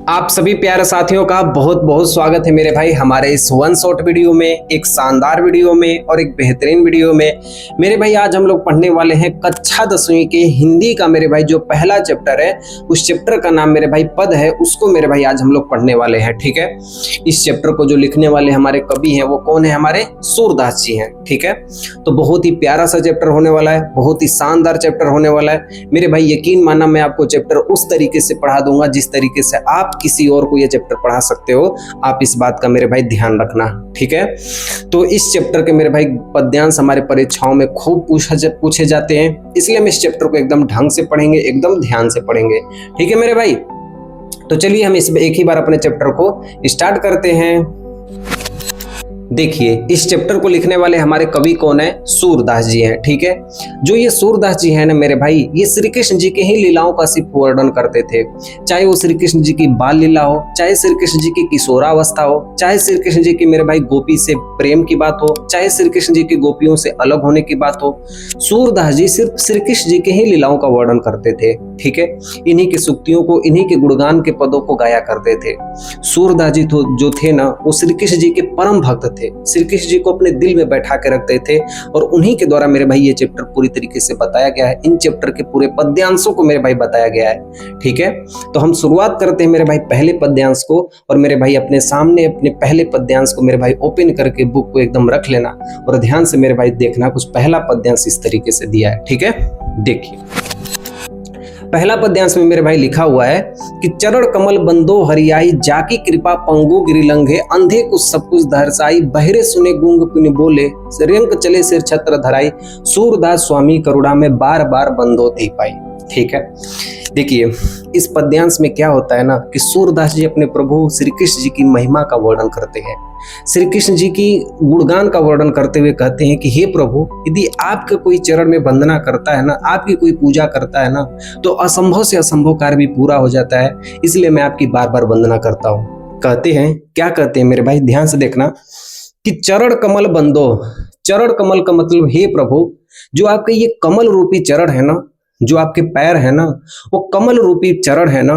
आप सभी प्यारे साथियों का बहुत बहुत स्वागत है मेरे भाई हमारे इस वन शॉट वीडियो में, एक शानदार वीडियो में और एक बेहतरीन वीडियो में। मेरे भाई आज हम लोग पढ़ने वाले हैं कक्षा 10वीं के हिंदी का मेरे भाई जो पहला चैप्टर है, उस चैप्टर का नाम मेरे भाई पद है, उसको मेरे भाई आज हम लोग पढ़ने वाले हैं। ठीक है, इस चैप्टर को जो लिखने वाले हमारे कवि हैं वो कौन है? हमारे सूरदास जी हैं। ठीक है, तो बहुत ही प्यारा सा चैप्टर होने वाला है, बहुत ही शानदार चैप्टर होने वाला है मेरे भाई। यकीन मानना मैं आपको चैप्टर उस तरीके से पढ़ा दूंगा जिस तरीके से आप किसी और को ये चैप्टर पढ़ा सकते हो। आप इस बात का मेरे भाई ध्यान रखना। ठीक है, तो इस चैप्टर के मेरे भाई पद्यांश हमारे परीक्षाओं में खूब पूछे जाते हैं, इसलिए हम इस चैप्टर को एकदम ढंग से पढ़ेंगे, एकदम ध्यान से पढ़ेंगे। ठीक है मेरे भाई, तो चलिए हम इस एक ही बार अपने चैप्टर को स्टार्ट करते हैं। देखिए, इस चैप्टर को लिखने वाले हमारे कवि कौन है? सूरदास जी हैं। ठीक है, जो ये सूरदास जी हैं ना मेरे भाई, ये श्री कृष्ण जी के ही लीलाओं का सिर्फ वर्णन करते थे। चाहे वो श्री कृष्ण जी की बाल लीला हो, चाहे श्री कृष्ण जी की किशोरावस्था हो, चाहे श्री कृष्ण जी की मेरे भाई गोपी से प्रेम की बात हो, चाहे श्री कृष्ण जी की गोपियों से अलग होने की बात हो, सूरदास जी सिर्फ श्री कृष्ण जी के ही लीलाओं का वर्णन करते थे। ठीक है, इन्हीं की सूक्तियों को, इन्हीं के गुणगान के पदों को गाया करते थे। सूरदास जी जो थे ना, वो श्री कृष्ण जी के परम भक्त थे, श्री कृष्ण जी को अपने दिल में बैठा के रखते थे, और उन्हीं के द्वारा मेरे भाई ये चैप्टर पूरी तरीके से बताया गया है। इन चैप्टर के पूरे पद्यांशों को मेरे भाई बताया गया है। ठीक है, तो हम शुरुआत करते हैं मेरे भाई पहले पद्यांश को, और मेरे भाई अपने सामने अपने पहले पद्यांश को मेरे भाई ओपन करके बुक को एकदम रख लेना और ध्यान से मेरे भाई देखना। कुछ पहला पद्यांश इस तरीके से दिया है। ठीक है, देखिए पहला पद्यांश में मेरे भाई लिखा हुआ है कि चरण कमल बंदो हरियाई, जाकी कृपा पंगु गिरि लंघे, अंधे कुछ सब कुछ धरसाई, बहरे सुने गूंग पुनि बोले, रंक चले सिर छत्र धराई, सूरदास स्वामी करुणा में बार बार बंदो थी पाई। ठीक है, देखिए इस पद्यांश में क्या होता है ना कि सूरदास जी अपने प्रभु श्री कृष्ण जी की महिमा का वर्णन करते हैं, श्री कृष्ण जी की गुणगान का वर्णन करते हुए कहते हैं कि हे प्रभु, यदि आपका कोई चरण में वंदना करता है ना, आपकी कोई पूजा करता है ना, तो असंभव से असंभव कार्य भी पूरा हो जाता है, इसलिए मैं आपकी बार बार वंदना करता हूँ। कहते हैं, क्या कहते हैं मेरे भाई, ध्यान से देखना कि चरण कमल बंदो। चरण कमल का मतलब हे प्रभु, जो आपके ये कमल रूपी चरण है ना, जो आपके पैर है ना, वो कमल रूपी चरण है ना,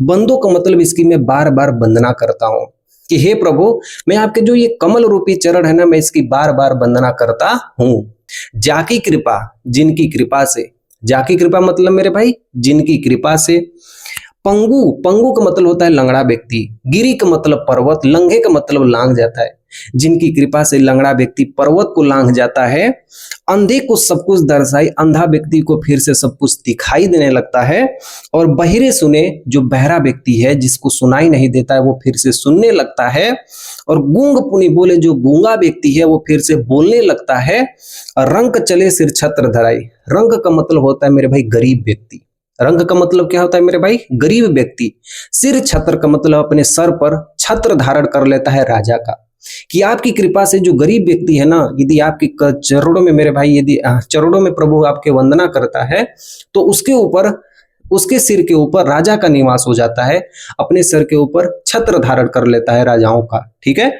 बंदो का मतलब इसकी मैं बार बार वंदना करता हूँ कि हे प्रभु, मैं आपके जो ये कमल रूपी चरण है ना, मैं इसकी बार बार वंदना करता हूँ। जाकी कृपा, जिनकी कृपा से, जाकी कृपा मतलब मेरे भाई जिनकी कृपा से, पंगु, पंगु का मतलब होता है लंगड़ा व्यक्ति, गिरी का मतलब पर्वत, लंघे का मतलब लांघ जाता है, जिनकी कृपा से लंगड़ा व्यक्ति पर्वत को लांघ जाता है, अंधे को सब कुछ दर्शाई, अंधा व्यक्ति को फिर से सब कुछ दिखाई देने लगता है, और बहिरे सुने, जो बहरा व्यक्ति है जिसको सुनाई नहीं देता है वो फिर से सुनने लगता है, और गूंग पुनि बोले, जो गूंगा व्यक्ति है वो फिर से बोलने लगता है, रंक चले सिर छत्र धराई। रंक का मतलब होता है मेरे भाई गरीब व्यक्ति, रंग का मतलब क्या होता है मेरे भाई? गरीब व्यक्ति। सिर छत्र का मतलब अपने सर पर छत्र धारण कर लेता है राजा का, कि आपकी कृपा से जो गरीब व्यक्ति है ना, यदि आपकी चरणों में मेरे भाई, यदि चरणों में प्रभु आपके वंदना करता है, तो उसके ऊपर, उसके सिर के ऊपर राजा का निवास हो जाता है, अपने सर के ऊपर छत्र धारण कर लेता है राजाओं का। ठीक है,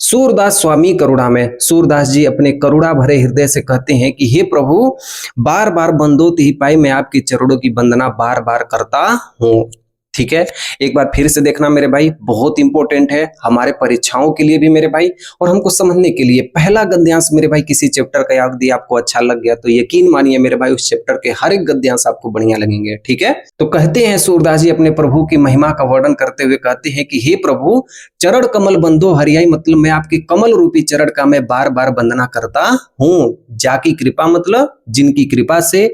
सूरदास स्वामी करुणा में, सूरदास जी अपने करुणा भरे हृदय से कहते हैं कि हे प्रभु, बार बार बंदो तिहि पाई, मैं आपके चरणों की वंदना बार बार करता हूँ। ठीक है, एक बार फिर से देखना मेरे भाई, बहुत इंपॉर्टेंट है हमारे परीक्षाओं के लिए भी मेरे भाई, और हमको समझने के लिए। पहला गद्यांश मेरे भाई किसी चैप्टर का यदि आपको अच्छा लग गया तो यकीन मानिए मेरे भाई उस चैप्टर के हर एक गद्यांश आपको बढ़िया लगेंगे। ठीक है, तो कहते हैं सूरदास जी अपने प्रभु की महिमा का वर्णन करते हुए कहते हैं कि हे प्रभु, चरण कमल बंदो हरियाई, मतलब मैं आपके कमल रूपी चरण का मैं बार बार वंदना करता हूँ। जाकी कृपा मतलब जिनकी कृपा से,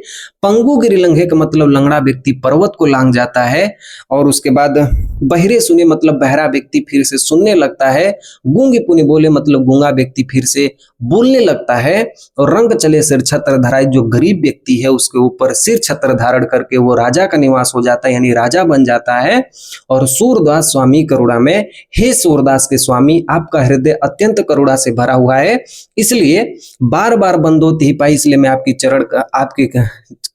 पंगु गिरि लंघे का मतलब लंगड़ा व्यक्ति पर्वत को लांघ जाता है, और उसके बाद बहरे सुने मतलब बहरा व्यक्ति फिर से सुनने लगता है, गूंगी पुनि बोले मतलब गूंगा व्यक्ति फिर से बोलने लगता है, और रंग चले सिर छत्र धराई, जो गरीब व्यक्ति है उसके ऊपर सिर छत्र धारण करके वो राजा का निवास हो जाता है, यानी राजा बन जाता है। और सूरदास स्वामी करुणा में, हे सूरदास के स्वामी, आपका हृदय अत्यंत करुणा से भरा हुआ है, इसलिए बार बार बंदो तिहि पाई, इसलिए मैं आपकी चरण का, आपके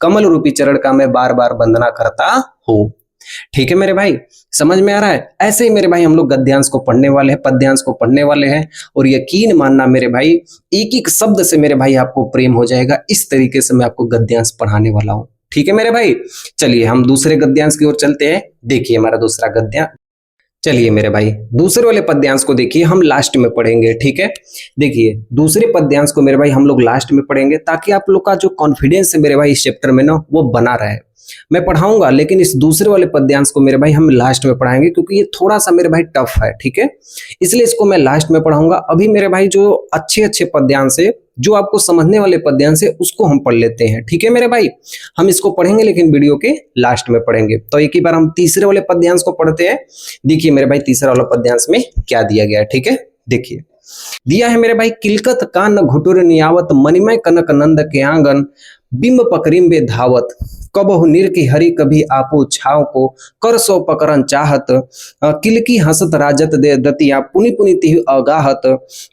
कमल रूपी चरण का मैं बार बार वंदना करता हूँ। ठीक है मेरे भाई, समझ में आ रहा है? ऐसे ही मेरे भाई हम लोग गद्यांश को पढ़ने वाले हैं, पद्यांश को पढ़ने वाले हैं, और यकीन मानना मेरे भाई एक एक शब्द से मेरे भाई आपको प्रेम हो जाएगा। इस तरीके से मैं आपको गद्यांश पढ़ाने वाला हूँ। ठीक है मेरे भाई। चलिए हम दूसरे गद्यांश की ओर चलते हैं। देखिए हमारा दूसरा गद्यांश, चलिए मेरे भाई दूसरे वाले पद्यांश को देखिए, हम लास्ट में पढ़ेंगे। ठीक है, देखिए दूसरे पद्यांश को मेरे भाई हम लोग लास्ट में पढ़ेंगे, ताकि आप लोग का जो कॉन्फिडेंस है मेरे भाई इस चैप्टर में ना वो बना रहे। मैं पढ़ाऊंगा, लेकिन इस दूसरे वाले पद्यांश को मेरे भाई हम लास्ट में पढ़ाएंगे, क्योंकि ये थोड़ा सा मेरे भाई टफ है। ठीक है, इसलिए इसको मैं लास्ट में पढ़ाऊंगा। अभी मेरे भाई जो अच्छे अच्छे पद्यांश है, जो आपको समझने वाले पद्यांश है, उसको हम पढ़ लेते हैं। ठीक है मेरे भाई, हम इसको पढ़ेंगे लेकिन वीडियो के लास्ट में पढ़ेंगे। तो एक ही बार हम तीसरे वाले पद्यांश को पढ़ते हैं। देखिए मेरे भाई तीसरा वाला पद्यांश में क्या दिया गया है। ठीक है, देखिए दिया है मेरे भाई, किलकत कान घुटुर नियावत, मणिमय कनक नंद के आंगन, बिंब पकरिम्बे धावत, कबहु निर की हरि कभी आपो छाव को, कर सो पकरन चाहत, किलकी हसत राजत दे दतिया, पुनि पुनि तिहि अगाहत,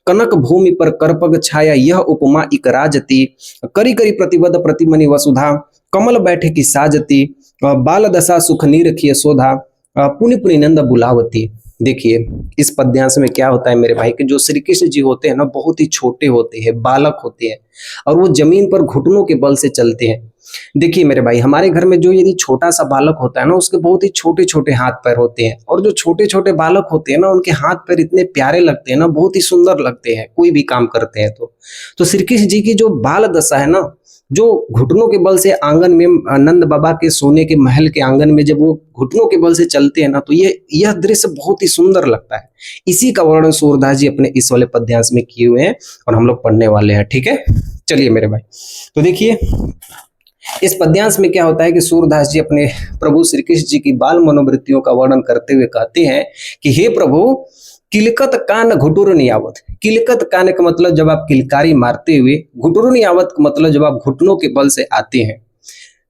कनक भूमि पर करपग छाया, यह उपमा इक राजती, करी करी प्रतिबद्ध प्रतिमनि वसुधा, कमल बैठे की साजती, बाल दशा सुख नीर खिय शोधा, पुनि पुनि नंद बुलावती। देखिए इस पद्यांश में क्या होता है मेरे भाई कि जो श्री कृष्ण जी होते हैं ना, बहुत ही छोटे होते हैं, बालक होते हैं, और वो जमीन पर घुटनों के बल से चलते हैं। देखिए मेरे भाई, हमारे घर में जो यदि छोटा सा बालक होता है ना, उसके बहुत ही छोटे छोटे हाथ पैर होते हैं, और जो छोटे छोटे बालक होते हैं ना, उनके हाथ पैर इतने प्यारे लगते हैं ना, बहुत ही सुंदर लगते हैं कोई भी काम करते हैं तो श्री कृष्ण जी की जो बाल दशा है ना, जो घुटनों के बल से आंगन में, नंद बाबा के सोने के महल के आंगन में जब वो घुटनों के बल से चलते हैं ना, तो यह दृश्य बहुत ही सुंदर लगता है। इसी का वर्णन सूरदास जी अपने इस वाले पद्यांश में किए हुए हैं, और हम लोग पढ़ने वाले हैं। ठीक है, चलिए मेरे भाई, तो देखिए इस पद्यांश में क्या होता है कि सूरदास जी अपने प्रभु श्री कृष्ण जी की बाल मनोवृत्तियों का वर्णन करते हुए कहते हैं कि हे प्रभु, किलकत कान घुटुर नियावत। किलकत कान का मतलब जब आप किलकारी मारते हुए, घुटुर नियावत का मतलब जब आप घुटनों के बल से आते हैं।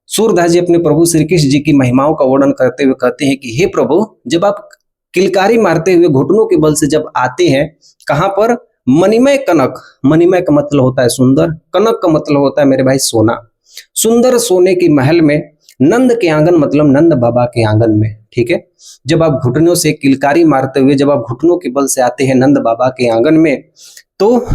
सूरदास जी अपने प्रभु श्री कृष्ण जी की महिमाओं का वर्णन करते हुए कहते हैं कि हे प्रभु, जब आप किलकारी मारते हुए घुटनों के बल से जब आते हैं, कहां पर? मणिमय कनक, मणिमय का मतलब होता है सुंदर, कनक का मतलब होता है मेरे भाई सोना, सुंदर सोने की महल में, नंद के आंगन मतलब नंद बाबा के आंगन में। ठीक है, जब आप घुटनों से किलकारी मारते हुए जब आप घुटनों के बल से आते हैं नंद बाबा के आंगन में, तो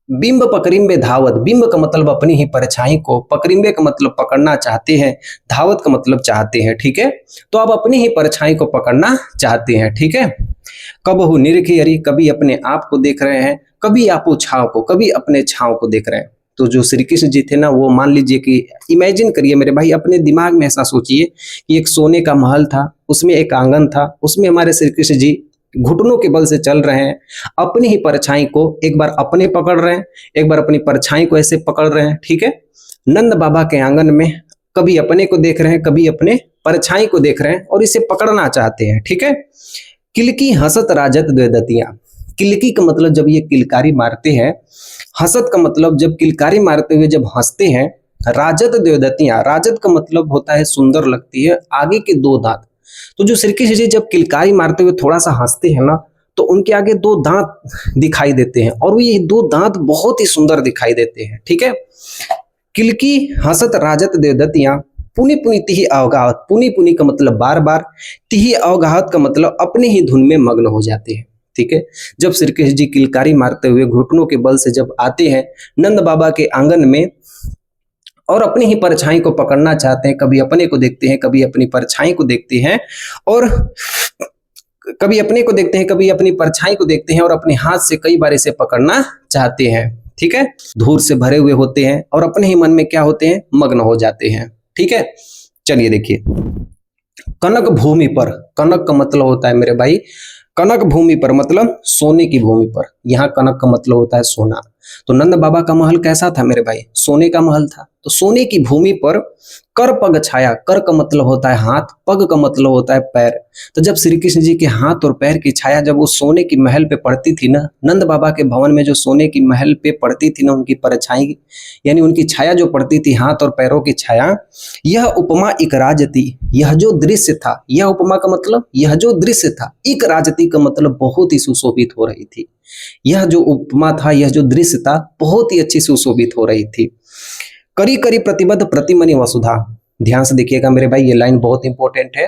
बिंब पकरिम्बे धावत, बिंब का मतलब अपनी ही परछाई को, पकरिम्बे का मतलब पकड़ना चाहते हैं, धावत का मतलब चाहते हैं। ठीक है, तो आप अपनी ही परछाई को पकड़ना चाहते हैं। ठीक है, कबहु निरखी हरि, कभी अपने आप को देख रहे हैं, कभी आपो छाव को, कभी अपने छाव को देख रहे हैं। तो जो श्री कृष्ण जी थे ना, वो मान लीजिए कि इमेजिन करिए मेरे भाई, अपने दिमाग में ऐसा सोचिए कि एक सोने का महल था, उसमें एक आंगन था, उसमें हमारे श्री कृष्ण जी घुटनों के बल से चल रहे हैं, अपनी ही परछाई को एक बार अपने पकड़ रहे हैं, एक बार अपनी परछाई को ऐसे पकड़ रहे हैं। ठीक है, नंद बाबा के आंगन में कभी अपने को देख रहे हैं, कभी अपने परछाई को देख रहे हैं, और इसे पकड़ना चाहते हैं। ठीक है, किलकी हसत राजत द्वेदतियां, किलकी का मतलब जब ये किलकारी मारते हैं, हसत का मतलब जब किलकारी मारते हुए जब हंसते हैं, राजत द्वेदतियां, राजत का मतलब होता है सुंदर लगती है, आगे के दो दांत। तो जो श्री कृष्ण जी जब किलकारी मारते हुए थोड़ा सा हंसते हैं ना, तो उनके आगे दो दांत दिखाई देते हैं, और वो ये दो दांत बहुत ही सुंदर दिखाई देते हैं। ठीक है, किलकी हसत राजत द्वेदतियां, पुनि पुनि तिहि अवगाहत, पुनि पुनि का मतलब बार बार, तिहि अवगाहत का मतलब अपने ही धुन में मग्न हो जाते हैं। ठीक है, जब श्री कृष्ण जी किलकारी मारते हुए घुटनों के बल से जब आते हैं नंद बाबा के आंगन में, और अपनी ही परछाई को पकड़ना चाहते हैं, कभी अपने को देखते हैं, कभी अपनी परछाई को देखते हैं, और कभी अपने को देखते हैं, कभी अपनी परछाई को देखते हैं, और अपने हाथ से कई बार इसे पकड़ना चाहते हैं। ठीक है, धूर से भरे हुए होते हैं, और अपने ही मन में क्या होते हैं? मग्न हो जाते हैं। ठीक है, चलिए देखिए, कनक भूमि पर, कनक का मतलब होता है मेरे भाई, कनक भूमि पर मतलब सोने की भूमि पर, यहाँ कनक का मतलब होता है सोना। तो नंद बाबा का महल कैसा था मेरे भाई? सोने का महल था। तो सोने की भूमि पर कर पग छाया, कर का मतलब होता है हाथ, पग का मतलब होता है पैर। तो जब श्री कृष्ण जी के हाथ और पैर की छाया जब वो सोने की महल पे पड़ती थी ना, नंद बाबा के भवन में जो सोने की महल पे पड़ती थी ना, उनकी परछाई यानी उनकी छाया जो पड़ती थी, हाथ और पैरों की छाया, यह उपमा इक राजती, यह जो दृश्य था, यह उपमा का मतलब यह जो दृश्य था, इक राजती का मतलब बहुत ही सुशोभित हो रही थी। यह जो उपमा था, यह जो दृश्य था, बहुत ही अच्छी सुशोभित हो रही थी। करी करी प्रतिबद्ध प्रतिमनि वसुधा, ध्यान से देखिएगा मेरे भाई, ये लाइन बहुत इंपॉर्टेंट है।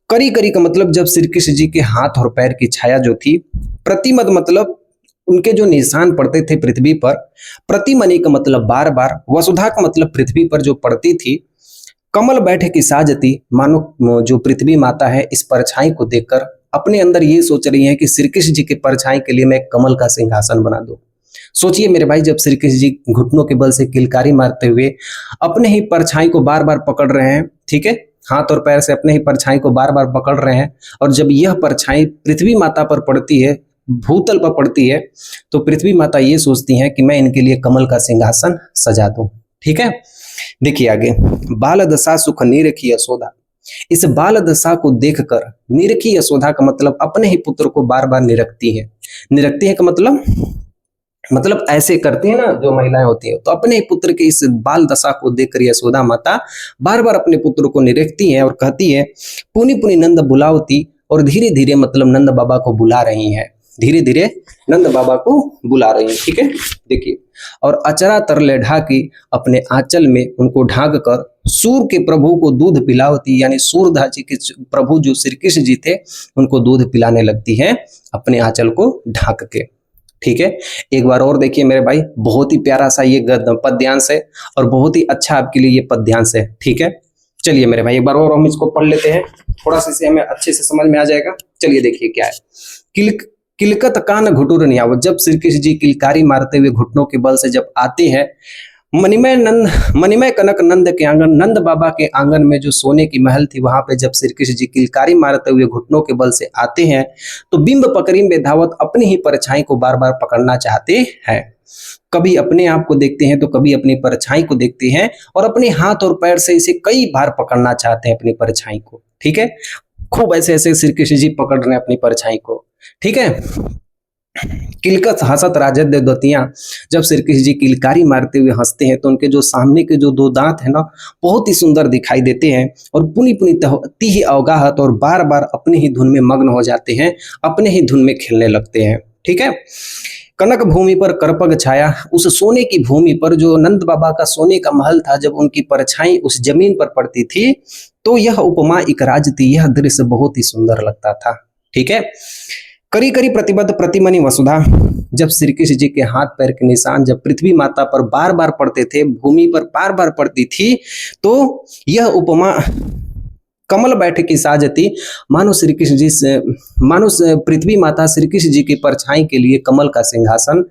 करी करी का मतलब जब श्री कृष्ण जी के हाथ और पैर की छाया जो थी, प्रतिमद मतलब उनके जो निशान पड़ते थे पृथ्वी पर, प्रतिमनि का मतलब बार बार, वसुधा का मतलब पृथ्वी पर जो पड़ती थी, कमल बैठे की साजती, मानो जो पृथ्वी माता है इस परछाई को देखकर अपने अंदर ये सोच रही है कि श्री कृष्ण जी के परछाई के लिए मैं कमल का सिंहासन बना दूं। सोचिए मेरे भाई, जब श्री कृष्ण जी घुटनों के बल से किलकारी मारते हुए अपने ही परछाई को बार बार पकड़ रहे हैं, ठीक है, हाथ और पैर से अपने ही परछाई को बार बार पकड़ रहे हैं, और जब यह परछाई पृथ्वी माता पर पड़ती है, भूतल पर पड़ती है, तो पृथ्वी माता ये सोचती हैं कि मैं इनके लिए कमल का सिंहासन सजा दूं। ठीक है, देखिए आगे, बाल दशा सुख निरखी यशोदा। इस बाल दशा को देखकर, निरखी यशोदा का मतलब अपने ही पुत्र को बार बार निरखती है। निरखती है का मतलब ऐसे करती है ना जो महिलाएं होती हैं, तो अपने पुत्र के इस बाल दशा को देखकर यशोदा माता बार बार अपने पुत्र को निरखती हैं और कहती है, पुनि पुनि नंद बुलावती, और धीरे धीरे मतलब नंद बाबा को बुला रही हैं, धीरे धीरे नंद बाबा को बुला रही हैं। ठीक है, देखिए, और अचरा तरले ढाकी, अपने आंचल में उनको ढांक कर सूर के प्रभु को दूध पिलावती, यानी सूरदास जी के प्रभु जो श्री कृष्ण जी थे उनको दूध पिलाने लगती हैं अपने आंचल को ढांक के। ठीक है, एक बार और देखिए मेरे भाई, बहुत ही प्यारा सा ये पद्यांश है और बहुत ही अच्छा आपके लिए ये पद्यांश है। ठीक है, चलिए मेरे भाई एक बार और हम इसको पढ़ लेते हैं, थोड़ा सा इसे हमें अच्छे से समझ में आ जाएगा। चलिए देखिए क्या है, किलकत कान घुटुर नियाव। जब श्री कृष्ण जी किलकारी मारते हुए घुटनों के बल से जब आते हैं, मणिमय कनक नंद के आंगन, नंद बाबा के आंगन में जो सोने की महल थी, वहां पे जब श्री कृष्ण जी किलकारी मारते हुए घुटनों के बल से आते हैं, तो बिंब पकड़ी में धावत अपनी ही परछाई को बार बार पकड़ना चाहते हैं। कभी अपने आप को देखते हैं तो कभी अपनी परछाई को देखते हैं, और अपने हाथ और पैर से इसे कई बार पकड़ना चाहते हैं अपनी परछाई को। ठीक है, खूब ऐसे ऐसे श्री कृष्ण जी पकड़ रहे हैं अपनी परछाई को। ठीक है, किलकत हसत राजद दतियां। जब श्री कृष्ण जी किलकारी मारते हुए हंसते हैं तो उनके जो सामने के जो दो दांत है ना, बहुत ही सुंदर दिखाई देते हैं, और पुनि पुनि ती अवगाहत, और बार बार अपने ही धुन में मग्न हो जाते हैं, अपने ही धुन में खेलने लगते हैं। ठीक है, कनक भूमि पर करपग छाया, उस सोने की भूमि पर जो नंद बाबा का सोने का महल था, जब उनकी परछाई उस जमीन पर पड़ती थी तो यह उपमा एक राज थी, यह दृश्य बहुत ही सुंदर लगता था। ठीक है, करी करी प्रतिबद्ध प्रतिमनि वसुधा। जब श्री कृष्ण जी के हाथ पैर के निशान जब पृथ्वी माता पर बार बार पड़ते थे, भूमि पर बार बार पड़ती थी, तो यह उपमा कमल बैठे की साजती, मानो श्री कृष्ण जी से, मानो पृथ्वी माता श्री कृष्ण जी की परछाई के लिए कमल का सिंहासन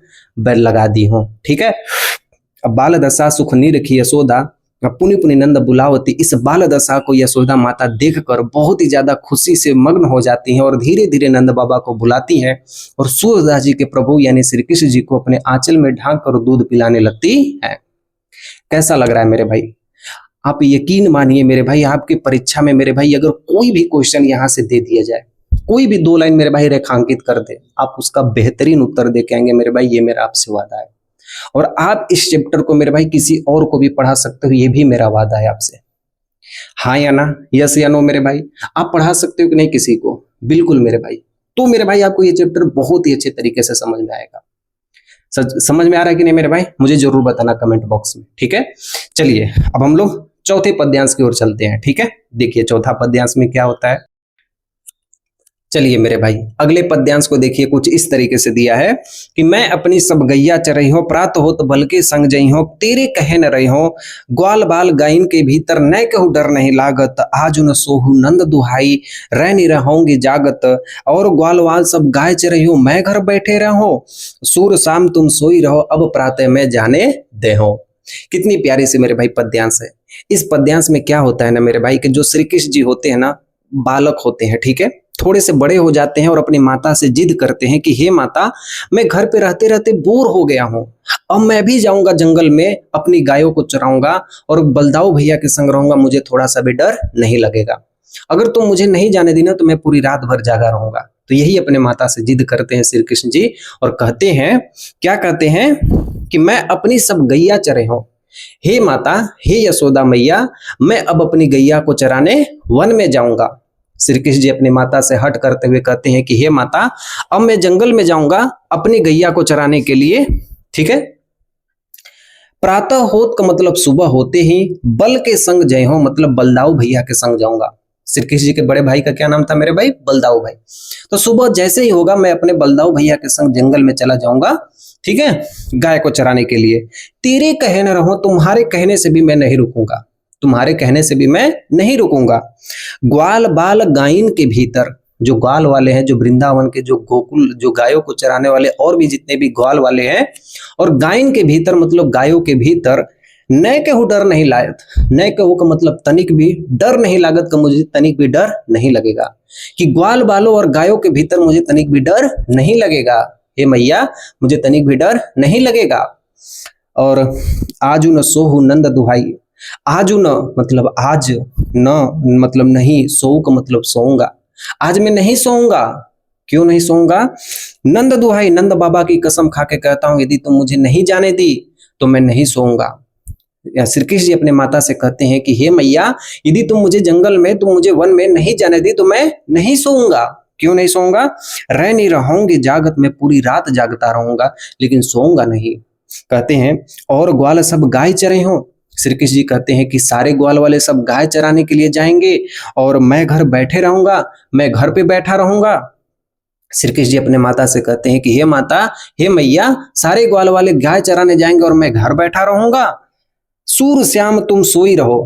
लगा दी हो। ठीक है, अब बाल दशा सुख निरखी यशोदा, पुनि पुनि नंद बुलावती। इस बाल दशा को यशोदा माता देखकर बहुत ही ज्यादा खुशी से मग्न हो जाती हैं, और धीरे धीरे नंद बाबा को बुलाती हैं, और सूरदास जी के प्रभु यानी श्री कृष्ण जी को अपने आंचल में ढांक कर दूध पिलाने लगती है। कैसा लग रहा है मेरे भाई? आप यकीन मानिए मेरे भाई, आपकी परीक्षा में मेरे भाई अगर कोई भी क्वेश्चन यहाँ से दे दिया जाए, कोई भी 2 लाइन मेरे भाई रेखांकित कर दे, आप उसका बेहतरीन उत्तर दे के आएंगे मेरे भाई, ये मेरा आपसे वादा है। और आप इस चैप्टर को मेरे भाई किसी और को भी पढ़ा सकते हो, ये भी मेरा वादा है आपसे। हाँ या ना, यस या नो मेरे भाई, आप पढ़ा सकते हो कि नहीं किसी को? बिल्कुल मेरे भाई। तो मेरे भाई आपको ये चैप्टर बहुत ही अच्छे तरीके से समझ में आएगा। समझ में आ रहा है कि नहीं मेरे भाई? मुझे जरूर बताना कमेंट बॉक्स में। ठीक है, चलिए अब हम लोग चौथे पद्यांश की ओर चलते हैं। ठीक है, देखिए चौथा पद्यांश में क्या होता है। चलिए मेरे भाई अगले पद्यांश को देखिए, कुछ इस तरीके से दिया है कि मैं अपनी सब गैया चरही हो, प्रात हो तो बल के संग जई हो, तेरे कहे न रही हो, ग्वाल बाल गायन के भीतर न कहू डर नहीं लागत, आज न सोहू नंद दुहाई, रह नहीं रहोंगे जागत, और ग्वाल वाल सब गाय चरही हो, मैं घर बैठे रहो, सूर शाम तुम सोई रहो, अब प्रातः मैं जाने दे हो। कितनी प्यारी सी मेरे भाई पद्यांश है। इस पद्यांश में क्या होता है ना मेरे भाई, कि जो श्री कृष्ण जी होते हैं ना, बालक होते हैं, ठीक है, थोड़े से बड़े हो जाते हैं और अपनी माता से जिद करते हैं कि हे माता, मैं घर पे रहते रहते बोर हो गया हूँ, अब मैं भी जाऊंगा जंगल में, अपनी गायों को चराऊंगा और बलदाऊ भैया के संग रहूंगा, मुझे थोड़ा सा भी डर नहीं लगेगा, अगर तुम मुझे नहीं जाने देना तो मैं पूरी रात भर जागा रहूंगा। तो यही अपने माता से जिद करते हैं श्री कृष्ण जी, और कहते हैं, क्या कहते हैं कि मैं अपनी सब गैया चरे हूं, हे माता, हे यशोदा मैया, मैं अब अपनी गैया को चराने वन में जाऊंगा। श्री कृष्ण जी अपनी माता से हट करते हुए कहते हैं कि हे माता, अब मैं जंगल में जाऊंगा अपनी गैया को चराने के लिए। ठीक है, प्रातः होत का मतलब सुबह होते ही, बल के संग जय हो मतलब बलदाऊ भैया के संग जाऊंगा। श्री कृष्ण जी के बड़े भाई का क्या नाम था मेरे भाई? बलदाऊ भाई। तो सुबह जैसे ही होगा मैं अपने बलदाऊ भैया के संग जंगल में चला जाऊंगा, ठीक है, गाय को चराने के लिए। तेरे कहे न रहूं, तुम्हारे कहने से भी मैं नहीं रुकूंगा, तुम्हारे कहने से भी मैं नहीं रुकूंगा। ग्वाल बाल गायन के भीतर, जो ग्वाल वाले हैं, जो वृंदावन के, जो गोकुल, जो गायों को चराने वाले और भी जितने भी ग्वाल वाले हैं, और गायन के भीतर मतलब गायों के भीतर, नए केहू डर नहीं लागत, नए केहू का मतलब तनिक भी डर नहीं लागत का, मुझे तनिक भी डर नहीं लगेगा, कि ग्वाल बालों और गायों के भीतर मुझे तनिक भी डर नहीं लगेगा। हे मैया, मुझे तनिक भी डर नहीं लगेगा। और आजू न सोहू नंद दुहाई, आजू न मतलब आज, न मतलब नहीं, सोऊ का मतलब सोऊंगा, आज मैं नहीं सोऊंगा। क्यों नहीं सोऊंगा? नंद दुहाई, नंद बाबा की कसम खा के कहता हूं, यदि तुम मुझे नहीं जाने दी तो मैं नहीं सोऊंगा। श्री कृष्ण जी अपने माता से कहते हैं कि हे मैया, यदि तुम मुझे जंगल में, तुम मुझे वन में नहीं जाने दी तो मैं नहीं सोऊंगा। क्यों नहीं सोऊंगा? रह नहीं रहूंगी जागत में, पूरी रात जागता रहूंगा लेकिन सोऊंगा नहीं। कहते हैं और ग्वाल सब गाय चरे हों, श्री कृष्ण जी कहते हैं कि सारे ग्वाल वाले सब गाय चराने के लिए जाएंगे और मैं घर बैठे रहूंगा, मैं घर पे बैठा रहूंगा। श्री कृष्ण जी अपने माता से कहते हैं कि हे माता, हे मैया, सारे ग्वाल वाले गाय चराने जाएंगे और मैं घर बैठा रहूंगा। सूर श्याम तुम सोई रहो।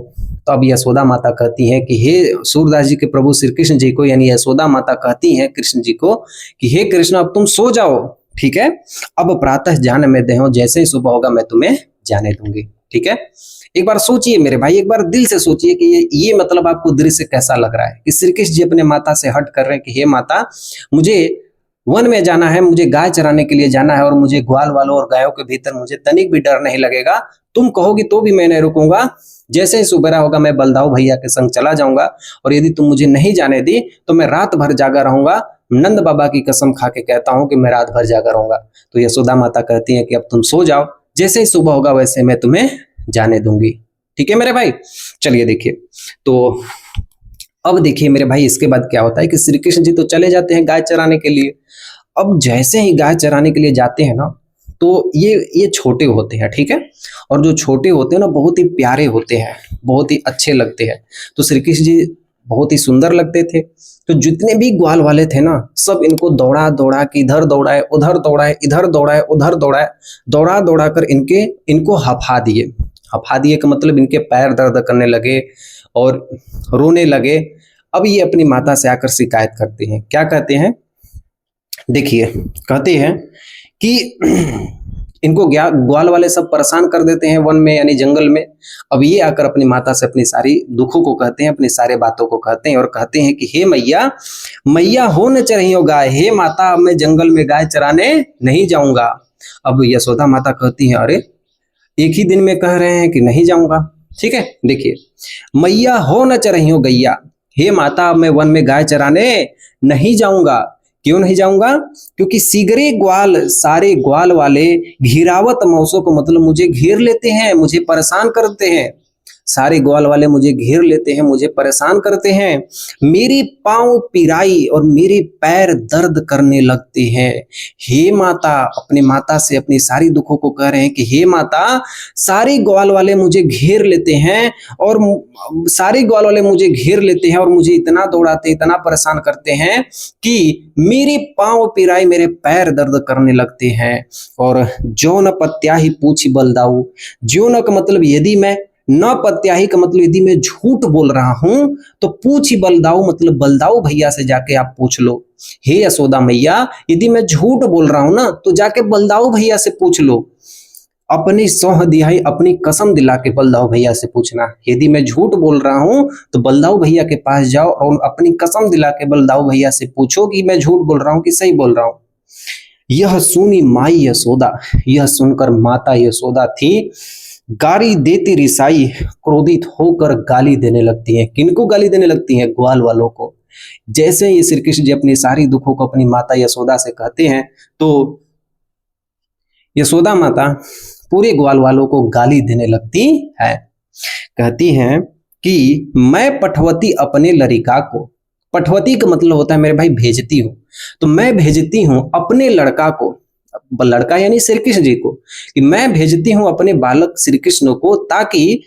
तो अब यशोदा माता कहती हैं कि हे सूरदास जी के प्रभु श्री कृष्ण जी को, यानी यशोदा माता कहती हैं कृष्ण जी को कि हे कृष्ण, अब तुम सो जाओ, ठीक है, अब प्रातः जान में देहो, जैसे ही सुबह होगा मैं तुम्हें जाने दूंगी। ठीक है, एक बार सोचिए मेरे भाई, एक बार दिल से सोचिए कि ये मतलब आपको दृश्य कैसा लग रहा है कि श्री कृष्ण जी अपने माता से हट कर रहे हैं कि हे माता, मुझे वन में जाना है, मुझे गाय चराने के लिए जाना है और मुझे ग्वाल वालों और गायों के भीतर मुझे तनिक भी डर नहीं लगेगा, तुम कहोगी तो भी मैं नहीं रुकूंगा। जैसे ही सुबह होगा मैं बलदाऊ भैया के संग चला जाऊंगा और यदि तुम मुझे नहीं जाने दी तो मैं रात भर जागा रहूंगा। नंद बाबा की कसम खा के कहता हूं कि मैं रात भर जागा रहूंगा। तो यशोदा माता कहती है कि अब तुम सो जाओ, जैसे ही सुबह होगा वैसे मैं तुम्हें जाने दूंगी। ठीक है मेरे भाई, चलिए देखिए। तो अब देखिए मेरे भाई, इसके बाद क्या होता है कि श्री कृष्ण जी तो चले जाते हैं गाय चराने के लिए। अब जैसे ही गाय चराने के लिए जाते हैं ना, तो ये छोटे होते हैं, ठीक है, और जो छोटे होते हैं ना बहुत ही प्यारे होते हैं, बहुत ही अच्छे लगते हैं। तो श्री कृष्ण जी बहुत ही सुंदर लगते थे। तो जितने भी ग्वाल वाले थे ना, सब इनको दौड़ा दौड़ा के इधर दौड़ाए, उधर दौड़ाए, इधर दौड़ाए, उधर दौड़ाए, दौड़ा दौड़ा कर इनको हफा दिए। हफा दिए का मतलब इनके पैर दर्द करने लगे और रोने लगे। अब ये अपनी माता से आकर शिकायत करते हैं। क्या कहते हैं? देखिए, कहते हैं कि इनको ग्वाल वाले सब परेशान कर देते हैं वन में, यानी जंगल में। अब ये आकर अपनी माता से अपनी सारी दुखों को कहते हैं, अपनी सारे बातों को कहते हैं और कहते हैं कि हे मैया, मैया हो न चरहियो गाय, हे माता, अब मैं जंगल में गाय चराने नहीं जाऊंगा। अब यशोदा माता कहती है, अरे एक ही दिन में कह रहे हैं कि नहीं जाऊंगा। ठीक है, देखिए, मैया हो न चरहियो गैया, हे माता, अब मैं वन में गाय चराने नहीं जाऊंगा। क्यों नहीं जाऊंगा? क्योंकि सिगरे ग्वाल, सारे ग्वाल वाले घिरावत मौसों को मतलब मुझे घेर लेते हैं, मुझे परेशान करते हैं। सारे ग्वाल वाले मुझे घेर लेते हैं, मुझे परेशान करते हैं। मेरी पांव पिराई और मेरे पैर दर्द करने लगते हैं। हे माता, अपनी माता से अपनी सारी दुखों को कह रहे हैं कि हे माता, सारे ग्वाल वाले मुझे घेर लेते हैं और सारे ग्वाल वाले मुझे घेर लेते हैं और मुझे इतना दौड़ाते, इतना परेशान करते हैं कि मेरी पांव पिराई, मेरे पैर दर्द करने लगते हैं। और जो न पत्याही पूछी बलदाऊ, जो न का मतलब यदि मैं, न पत्याही का मतलब यदि मैं झूठ बोल रहा हूं तो पूछी बलदाऊ मतलब बलदाऊ भैया से जाके आप पूछ लो। हे यशोदा मैया, यदि मैं झूठ बोल रहा हूं ना तो जाके बलदाऊ भैया से पूछ लो। अपनी सौह दिहाई, अपनी कसम दिला के बलदाऊ भैया से पूछना। यदि मैं झूठ बोल रहा हूं तो बलदाऊ भैया के पास जाओ और अपनी कसम दिला के बलदाऊ भैया से पूछो कि मैं झूठ बोल रहा हूं कि सही बोल रहा हूं। यह सुनी माई यशोदा, यह सुनकर माता यशोदा थी गाली देती रिसाई, क्रोधित होकर गाली देने लगती हैं। किनको गाली देने लगती हैं? ग्वाल वालों को। जैसे ही श्री कृष्ण जी अपनी सारी दुखों को अपनी माता यशोदा से कहते हैं तो यशोदा माता पूरे ग्वाल वालों को गाली देने लगती है। कहती हैं कि मैं पठवती अपने लड़का को, पठवती का मतलब होता है मेरे भाई भेजती हूं, तो मैं भेजती हूं अपने लड़का को, लड़का यानी श्री कृष्ण जी को, कि मैं भेजती हूं अपने बालक श्री कृष्ण को ताकि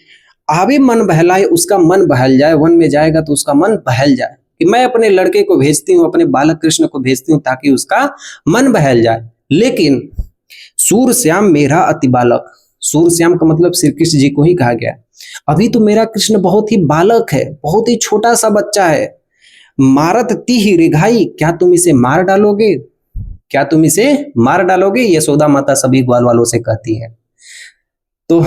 आवे मन बहलाए, उसका मन बहल जाए, वन में जाएगा तो उसका मन बहल जाए, कि मैं अपने लड़के को भेजती हूँ, अपने बालक कृष्ण को भेजती हूँ ताकि उसका मन बहल जाए। लेकिन सूरश्याम मेरा अति बालक, सूरश्याम का मतलब श्री कृष्ण जी को ही कहा गया। अभी तो मेरा कृष्ण बहुत ही बालक है, बहुत ही छोटा सा बच्चा है। मारत ती रिघाई, क्या तुम इसे मार डालोगे, क्या तुम इसे मार डालोगे, यशोदा माता सभी ग्वाल वालों से कहती है। तो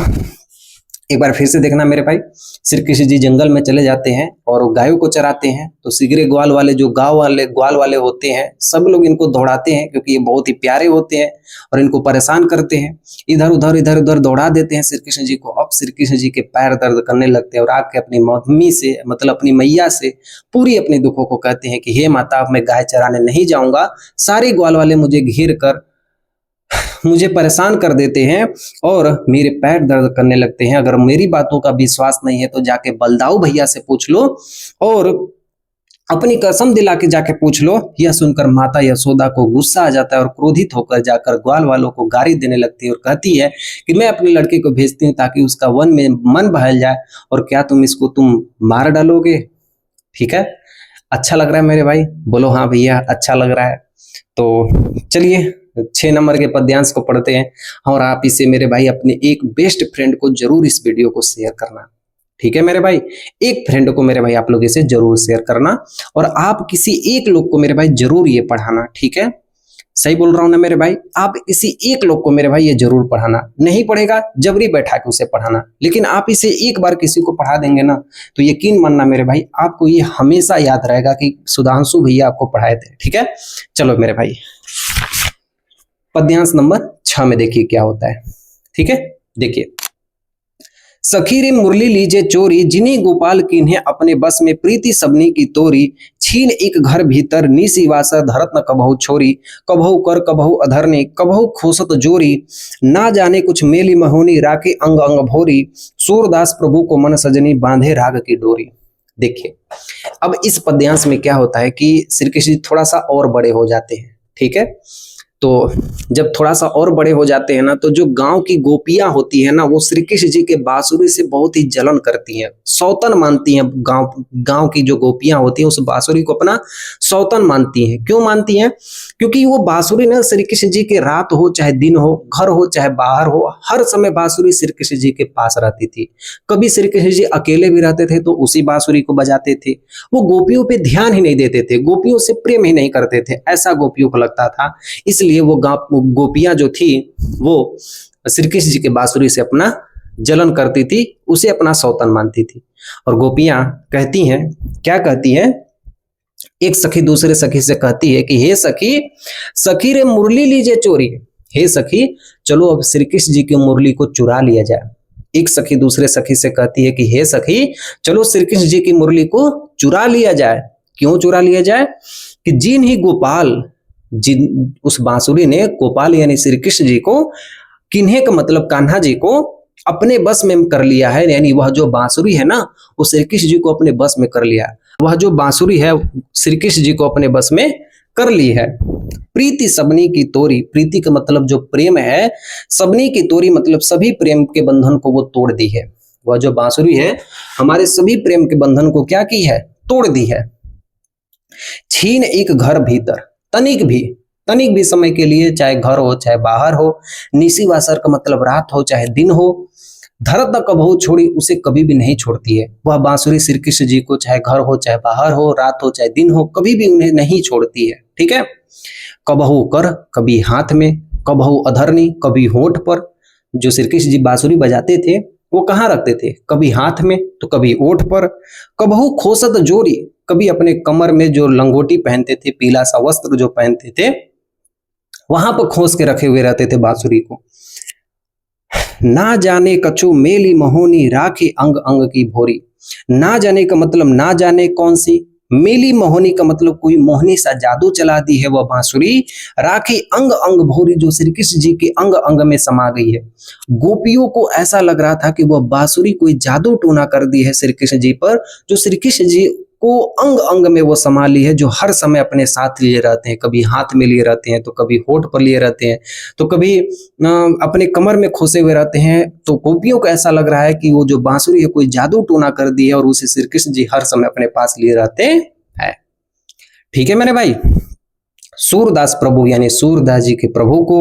एक बार फिर से देखना मेरे भाई, श्री कृष्ण जी जंगल में चले जाते हैं और गायों को चराते हैं। तो सिगरे ग्वाल वाले जो गांव वाले ग्वाल वाले होते हैं, सब लोग इनको दौड़ाते हैं क्योंकि ये बहुत ही प्यारे होते हैं और इनको परेशान करते हैं, इधर उधर दौड़ा देते हैं श्री कृष्ण जी को। अब श्री कृष्ण जी के पैर दर्द करने लगते हैं और आके अपनी मम्मी से, मतलब अपनी मैया से पूरी अपने दुखों को कहते हैं कि हे माता, अब मैं गाय चराने नहीं जाऊंगा, सारे ग्वाल वाले मुझे घेर कर मुझे परेशान कर देते हैं और मेरे पैर दर्द करने लगते हैं। अगर मेरी बातों का विश्वास नहीं है तो जाके बलदाऊ भैया से पूछ लो और अपनी कसम दिला के जाके पूछ लो। यह सुनकर माता यशोदा को गुस्सा आ जाता है और क्रोधित होकर जाकर ग्वाल वालों को गाली देने लगती है और कहती है कि मैं अपने लड़के को भेजती हूँ ताकि उसका वन में मन बहल जाए, और क्या तुम मार डालोगे। ठीक है, अच्छा लग रहा है मेरे भाई, बोलो हाँ भैया अच्छा लग रहा है। तो चलिए 6 नंबर के पद्यांश को पढ़ते हैं, और आप इसे मेरे भाई अपने एक बेस्ट फ्रेंड को जरूर इस वीडियो को शेयर करना। ठीक है मेरे भाई, एक फ्रेंड को मेरे भाई आप लोग इसे जरूर शेयर करना, और आप किसी एक लोग को मेरे भाई जरूर ये पढ़ाना। ठीक है, सही बोल रहा हूं ना मेरे भाई, आप किसी एक लोग को मेरे भाई ये जरूर पढ़ाना। नहीं पढ़ेगा जबरी बैठा के उसे पढ़ाना, लेकिन आप इसे एक बार किसी को पढ़ा देंगे ना तो यकीन मानना मेरे भाई, आपको ये हमेशा याद रहेगा कि सुधांशु भैया आपको पढ़ाए थे। ठीक है, चलो मेरे भाई पद्यांश नंबर 6 में देखिए क्या होता है। ठीक है, देखिए, सखी रे मुरली लीजे चोरी, जिनी गोपाल किन्हें अपने बस में, प्रीति सबनी की तोरी, छीन एक घर भीतर, निसी वासर धरत न कबहु छोरी, कबहु कर कबहु अधरने, कबहु खोसत जोरी, ना जाने कुछ मेली महोनी, राखे अंग अंग भोरी, सूरदास प्रभु को मन सजनी, बांधे राग की डोरी। देखिए, अब इस पद्यांश में क्या होता है कि श्री कृष्ण जी थोड़ा सा और बड़े हो जाते हैं। ठीक है, तो जब थोड़ा सा और बड़े हो जाते हैं ना, तो जो गांव की गोपियां होती है ना, वो श्री कृष्ण जी के बांसुरी से बहुत ही जलन करती हैं, सौतन मानती हैं। गांव की जो गोपियां होती हैं उस बांसुरी को अपना सौतन मानती हैं। क्यों मानती हैं? क्योंकि वो बांसुरी ना श्री कृष्ण जी के रात हो चाहे दिन हो, घर हो चाहे बाहर हो, हर समय बांसुरी श्री कृष्ण जी के पास रहती थी। कभी श्री कृष्ण जी अकेले भी रहते थे तो उसी बांसुरी को बजाते थे। वो गोपियों पे ध्यान ही नहीं देते थे, गोपियों से प्रेम ही नहीं करते थे, ऐसा गोपियों को लगता था। इसलिए वो गोपियां जो थी वो श्री कृष्ण जी के बांसुरी से अपना जलन करती थी, उसे अपना सौतन मानती थी। और गोपियां कहती हैं, क्या कहती हैं, एक सखी दूसरे सखी से कहती है कि हे सखी, सखी रे मुरली लीजिए चोरी, हे सखी चलो अब श्री कृष्ण जी की मुरली को चुरा लिया जाए। एक सखी दूसरे सखी से कहती है कि हे सखी चलो श्री कृष्ण जी की मुरली को चुरा लिया जाए। क्यों चुरा लिया जाए? कि जिन ही गोपाल, जिन उस बांसुरी ने गोपाल यानी श्री कृष्ण जी को, किन्हें का मतलब कान्हा जी को अपने बस में कर लिया है, यानी वह जो बांसुरी है ना वो श्री कृष्ण जी को अपने बस में कर लिया। वह जो बांसुरी है श्री कृष्ण जी को अपने बस में कर ली है। प्रीति सबनी की तोरी, प्रीति का मतलब जो प्रेम है, सबनी की तोरी मतलब सभी प्रेम के बंधन को वो तोड़ दी है। वह जो बांसुरी है हमारे सभी प्रेम के बंधन को क्या की है? तोड़ दी है। छीन एक घर भीतर, तनिक भी समय के लिए, चाहे घर हो चाहे बाहर हो, निसी वासर का मतलब रात हो चाहे दिन हो, धरत न कबहु छोड़ी, उसे कभी भी नहीं छोड़ती है। वह बांसुरी श्री कृष्ण जी को चाहे घर हो चाहे बाहर हो, रात हो चाहे दिन हो, कभी भी उन्हें नहीं छोड़ती है। ठीक है, कबहु कर, कभी हाथ में, कबहु अधरनी, कभी होंठ पर। जो श्री कृष्ण जी बांसुरी बजाते थे वो कहाँ रखते थे? कभी हाथ में तो कभी ओठ पर। कबहु खोसत जोरी, कभी अपने कमर में जो लंगोटी पहनते थे, पीला सा वस्त्र जो पहनते थे, वहां पर खोस के रखे हुए रहते थे बांसुरी को। ना जाने कछु मेली महोनी, राखी अंग अंग की भोरी। ना जाने का मतलब ना जाने कौन सी, मेली मोहनी का मतलब कोई मोहनी सा जादू चला दी है वह बांसुरी। राखी अंग अंग भोरी, जो श्री कृष्ण जी के अंग अंग में समा गई है। गोपियों को ऐसा लग रहा था कि वह बांसुरी कोई जादू टोना कर दी है श्री कृष्ण जी पर, जो श्री कृष्ण जी को अंग अंग में वो समा ली है, जो हर समय अपने साथ लिए रहते हैं। कभी हाथ में लिए रहते हैं, तो कभी होठ पर लिए रहते हैं, तो कभी अपने कमर में खोसे हुए रहते हैं। तो गोपियों को ऐसा लग रहा है कि वो जो बांसुरी है कोई जादू टोना कर दी है और उसे श्री कृष्ण जी हर समय अपने पास लिए रहते हैं। ठीक है मेरे भाई। सूरदास प्रभु यानी सूरदास जी के प्रभु को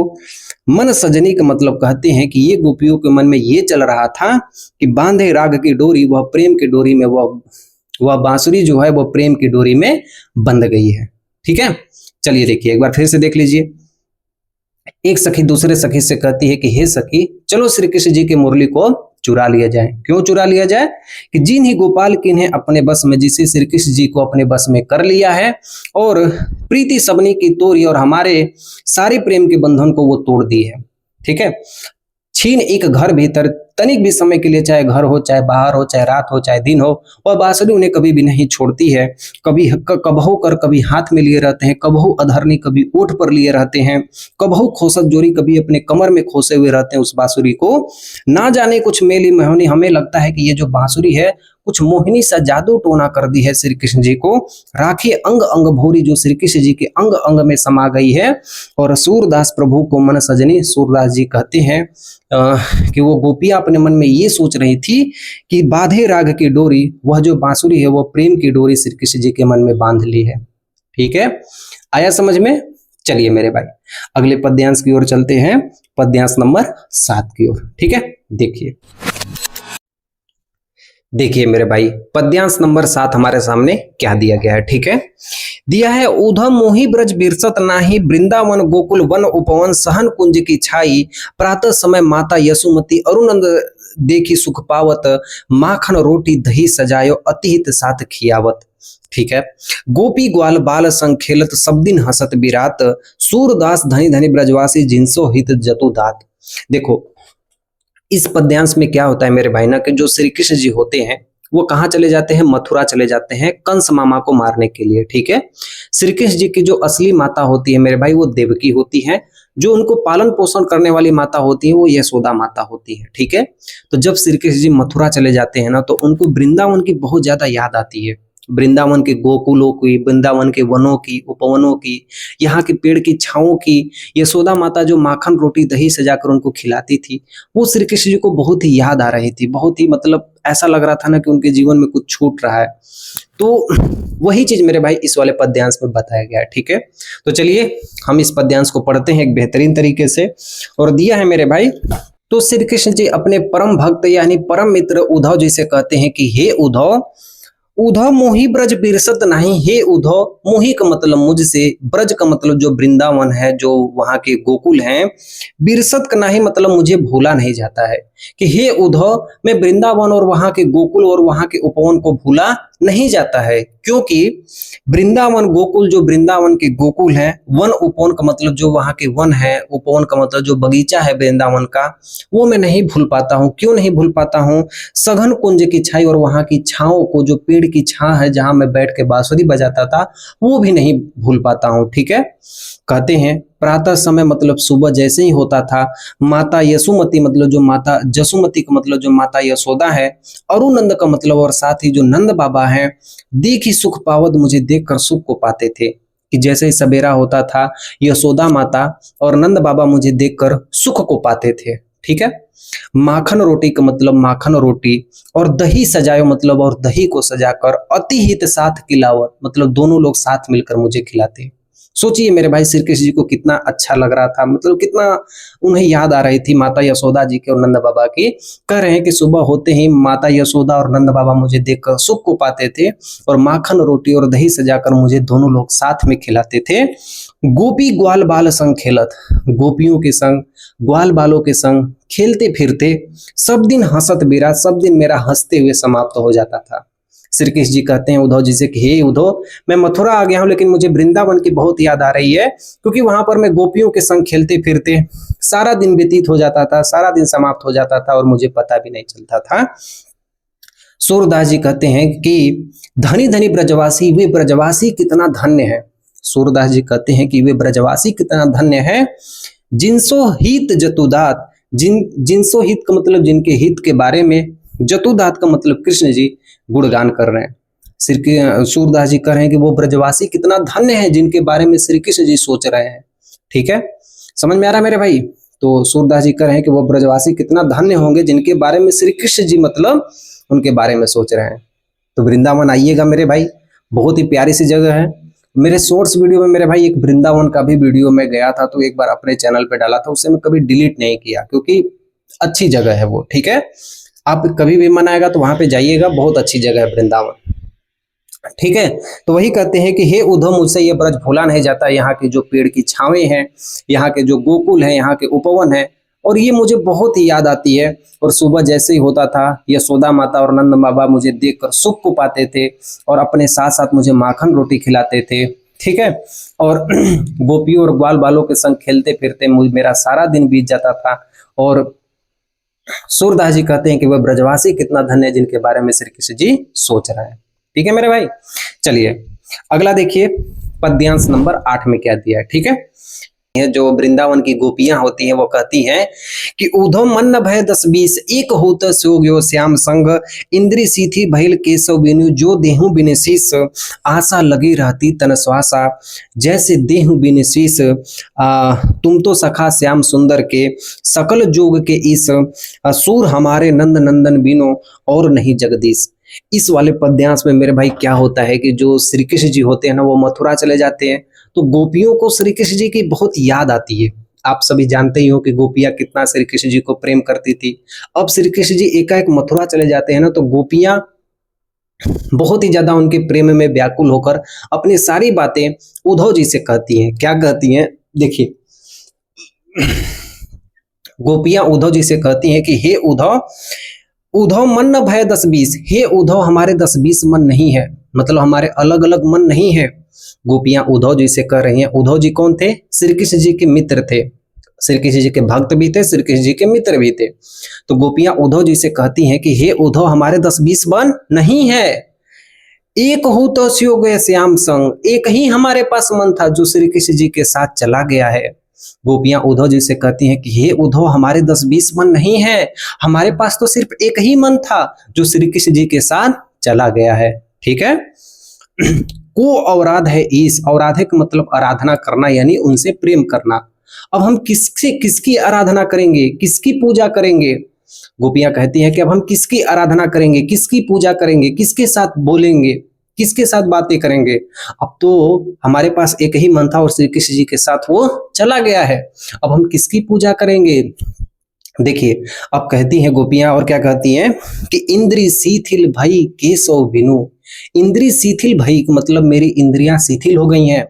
मन सजनी का मतलब कहते हैं कि ये गोपियों के मन में ये चल रहा था कि बांधे राग की डोरी, वह प्रेम की डोरी में, वह बांसुरी जो है वो प्रेम की डोरी में बंध गई है। ठीक है, चलिए देखिए एक बार फिर से देख लीजिए। एक सखी दूसरे सखी से कहती है कि हे सखी, चलो श्री कृष्ण जी की मुरली को चुरा लिया जाए। क्यों चुरा लिया जाए? कि जिन ही गोपाल किन्हें अपने बस में, जिसे श्री कृष्ण जी को अपने बस में कर लिया है और प्रीति सबनी की तोड़ी और हमारे सारे प्रेम के बंधन को वो तोड़ दी है। ठीक है, छीन एक घर भीतर तनिक भी समय के लिए, चाहे घर हो, चाहे बाहर हो, चाहे रात हो, चाहे दिन हो, वह बांसुरी उन्हें कभी भी नहीं छोड़ती है। कभी कबहू कर कभी हाथ में लिए रहते हैं, कबहू अधरनी कभी ओठ पर लिए रहते हैं, कबहू खोसत जोरी कभी अपने कमर में खोसे हुए रहते हैं उस बांसुरी को। ना जाने कुछ मेली मोहिनी, हमें लगता है कि ये जो बांसुरी है कुछ मोहिनी सा जादू टोना कर दी है श्री कृष्ण जी को। राखी अंग अंग भोरी, जो श्री कृष्ण जी के अंग अंग में समा गई है। और सूरदास प्रभु को मन सजनी, सूरदास जी कहते हैं कि वो गोपियां अपने मन में ये सोच रही थी कि बाधे राग की डोरी, वह जो बांसुरी है वो प्रेम की डोरी श्री कृष्ण जी के मन में बांध ली है। ठीक है, आया समझ में? चलिए मेरे भाई अगले पद्यांश की ओर चलते हैं, पद्यांश नंबर 7 की ओर। ठीक है, देखिए मेरे भाई पद्यांश नंबर 7 हमारे सामने क्या दिया गया है। ठीक है, दिया है उधम मोहि ब्रज बिरसत नाही, वृंदावन गोकुल वन उपवन सहन कुंज की छाई, प्रातः समय माता यशोमती अरुनंद देखी सुख पावत, माखन रोटी दही सजायो अतिहित साथ खियावत। ठीक है, गोपी ग्वाल बाल संग खेलत, सब दिन हसत बिरात, सूरदास धनी धनी ब्रजवासी जिनसो हित जतु दात। देखो इस पद्यांश में क्या होता है मेरे भाई ना, कि जो श्री कृष्ण जी होते हैं वो कहाँ चले जाते हैं? मथुरा चले जाते हैं कंस मामा को मारने के लिए। ठीक है, श्री कृष्ण जी की जो असली माता होती है मेरे भाई वो देवकी होती है, जो उनको पालन पोषण करने वाली माता होती है वो यशोदा माता होती है। ठीक है, तो जब श्री कृष्ण जी मथुरा चले जाते हैं ना तो उनको वृंदावन की बहुत ज्यादा याद आती है, वृंदावन के गोकुलों की, वृंदावन के वनों की, उपवनों की, यहाँ के पेड़ की छाओं की। यशोदा माता जो माखन रोटी दही सजाकर उनको खिलाती थी, वो श्री कृष्ण जी को बहुत ही याद आ रही थी, बहुत ही मतलब ऐसा लग रहा था ना कि उनके जीवन में कुछ छूट रहा है। तो वही चीज मेरे भाई इस वाले पद्यांश में बताया गया है। ठीक है, तो चलिए हम इस पद्यांश को पढ़ते हैं एक बेहतरीन तरीके से। और दिया है मेरे भाई, तो श्री कृष्ण जी अपने परम भक्त यानी परम मित्र उद्धव जी से कहते हैं कि हे उद्धव, उद्धव मोहि ब्रज बिरसत नहीं, हे उद्धव, मोहि का मतलब मुझसे, ब्रज का मतलब जो वृंदावन है, जो वहां के गोकुल हैं, बिरसत का नहीं मतलब मुझे भूला नहीं जाता है। कि हे उद्धव, मैं वृंदावन और वहां के गोकुल और वहां के उपवन को भूला नहीं जाता है, क्योंकि वृंदावन गोकुल जो वृंदावन के गोकुल है, वन उपवन का मतलब जो वहां के वन है, उपवन का मतलब जो बगीचा है वृंदावन का, वो मैं नहीं भूल पाता हूँ। क्यों नहीं भूल पाता हूँ? सघन कुंज की छाई, और वहां की छाओं को, जो पेड़ की छां है जहां मैं बैठ के बांसुरी बजाता था, वो भी नहीं भूल पाता हूँ। ठीक है, कहते हैं प्रातः समय मतलब सुबह जैसे ही होता था, माता यशोमती मतलब जो माता जसुमती का मतलब जो माता यशोदा है, अरुनंद का मतलब और साथ ही जो नंद बाबा हैं, देखी सुख पावत, मुझे देखकर सुख को पाते थे। कि जैसे ही सवेरा होता था यशोदा माता और नंद बाबा मुझे देखकर सुख को पाते थे। ठीक है, माखन रोटी का मतलब माखन रोटी, और दही सजायो मतलब और दही को सजाकर, अतिहित साथ खिलावत मतलब दोनों लोग साथ मिलकर मुझे खिलाते। सोचिए मेरे भाई श्री कृष्ण जी को कितना अच्छा लग रहा था, मतलब कितना उन्हें याद आ रही थी माता यशोदा जी के और नंद बाबा की। कह रहे हैं कि सुबह होते ही माता यशोदा और नंद बाबा मुझे देखकर सुख को पाते थे और माखन रोटी और दही सजाकर मुझे दोनों लोग साथ में खिलाते थे। गोपी ग्वाल बाल संग खेलत, गोपियों के संग, ग्वाल बालों के संग खेलते फिरते, सब दिन हंसत बिरा, सब दिन मेरा हंसते हुए समाप्त हो जाता था। श्री कृष्ण जी कहते हैं उद्धव जी से कि हे उद्धव, मैं मथुरा आ गया हूं लेकिन मुझे वृंदावन की बहुत याद आ रही है, क्योंकि वहां पर मैं गोपियों के संग खेलते फिरते सारा दिन व्यतीत हो जाता था, सारा दिन समाप्त हो जाता था और मुझे पता भी नहीं चलता था। सूरदास जी कहते हैं कि धनी धनी ब्रजवासी, वे ब्रजवासी कितना धन्य है। सूरदास जी कहते हैं कि वे ब्रजवासी कितना धन्य है। जिनसो हित जतुदात, जिनसो हित का मतलब जिनके हित के बारे में, जतुदात का मतलब कृष्ण जी गुणगान कर रहे हैं। सूरदास जी कह रहे हैं कि वो ब्रजवासी कितना धन्य है जिनके बारे में श्री कृष्ण जी सोच रहे हैं। ठीक है, समझ में आ रहा है मेरे भाई? तो सूरदास जी कह रहे हैं कि वो ब्रजवासी कितना धन्य होंगे जिनके बारे में श्री कृष्ण जी मतलब उनके बारे में सोच रहे हैं। तो वृंदावन आइएगा मेरे भाई, बहुत ही प्यारी सी जगह है। मेरे शॉर्ट्स वीडियो में मेरे भाई एक वृंदावन का भी वीडियो में गया था, तो एक बार अपने चैनल पे डाला था, उसे मैं कभी डिलीट नहीं किया क्योंकि अच्छी जगह है वो। ठीक है, आप कभी भी मन आएगा तो वहां पे जाइएगा, बहुत अच्छी जगह है वृंदावन। ठीक है, तो वही कहते हैं कि हे उद्धव मुझसे ये ब्रज भूला नहीं जाता, यहाँ के जो पेड़ की छावें हैं, यहाँ के जो गोकुल है, यहाँ के उपवन है, और ये मुझे बहुत ही याद आती है। और सुबह जैसे ही होता था यशोदा माता और नंद बाबा मुझे देखकर सुख को पाते थे और अपने साथ साथ मुझे माखन रोटी खिलाते थे। ठीक है, और गोपियों और ग्वाल बालों के संग खेलते फिरते मेरा सारा दिन बीत जाता था। और सूरदास जी कहते हैं कि वह ब्रजवासी कितना धन्य है जिनके बारे में श्री कृष्ण जी सोच रहे हैं। ठीक है मेरे भाई, चलिए अगला देखिए पद्यांश नंबर 8 में क्या दिया है। ठीक है, जो वृंदावन की गोपियां होती हैं वो कहती हैं कि उधो मन न भय 10-20 एक होत सो गयो श्याम संग इंद्री सीथी भइल केशव बिनु जो देहु बिन शीस आशा लगी रहती तन श्वासा जैसे देहु बिन शीस तुम तो सखा श्याम सुंदर के सकल जोग के ईस सूर हमारे नंद नंदन बिनो और नहीं जगदीश। इस वाले पद्यांश में मेरे भाई क्या होता है कि जो श्री कृष्ण जी होते हैं ना वो मथुरा चले जाते हैं, तो गोपियों को श्री कृष्ण जी की बहुत याद आती है। आप सभी जानते ही हो कि गोपियां कितना श्री कृष्ण जी को प्रेम करती थी। अब श्री कृष्ण जी एकाएक मथुरा चले जाते हैं ना, तो गोपियां बहुत ही ज्यादा उनके प्रेम में व्याकुल होकर अपनी सारी बातें उद्धव जी से कहती हैं। क्या कहती हैं देखिए, गोपियां उद्धव जी से कहती हैं कि हे उद्धव, उद्धव मन न भय 10-20, हे उद्धव हमारे 10-20 मन नहीं है, मतलब हमारे अलग अलग मन नहीं है। गोपियां उद्धव जी से कह रही हैं। उद्धव जी कौन थे? श्री कृष्ण जी के मित्र थे, श्री कृष्ण जी के भक्त भी थे, श्री कृष्ण जी के मित्र भी थे। तो गोपियां उद्धव जी से कहती हैं कि हे उद्धव हमारे 10-20 मन नहीं है, एक हो तो स्यो गए श्याम संग, एक ही हमारे पास मन था जो श्री कृष्ण जी के साथ चला गया है। गोपियां उद्धव जी से कहती हैं कि हे उद्धव हमारे 10-20 मन नहीं है, हमारे पास तो सिर्फ एक ही मन था जो श्री कृष्ण जी के साथ चला गया है। ठीक है, को अवराध है ईस, अवराध है मतलब आराधना करना यानी उनसे प्रेम करना। अब हम किसकी आराधना करेंगे, किसकी पूजा करेंगे? गोपियां कहती हैं कि अब हम किसकी आराधना करेंगे, किसकी पूजा करेंगे, किसके साथ बोलेंगे, किसके साथ बातें करेंगे? अब तो हमारे पास एक ही मन था और श्री कृष्ण जी के साथ वो चला गया है, अब हम किसकी पूजा करेंगे? देखिए अब कहती हैं गोपियां, और क्या कहती हैं कि इंद्री शिथिल भई केशव बिनु, इंद्री शिथिल भई मतलब मेरी इंद्रियां शिथिल हो गई हैं।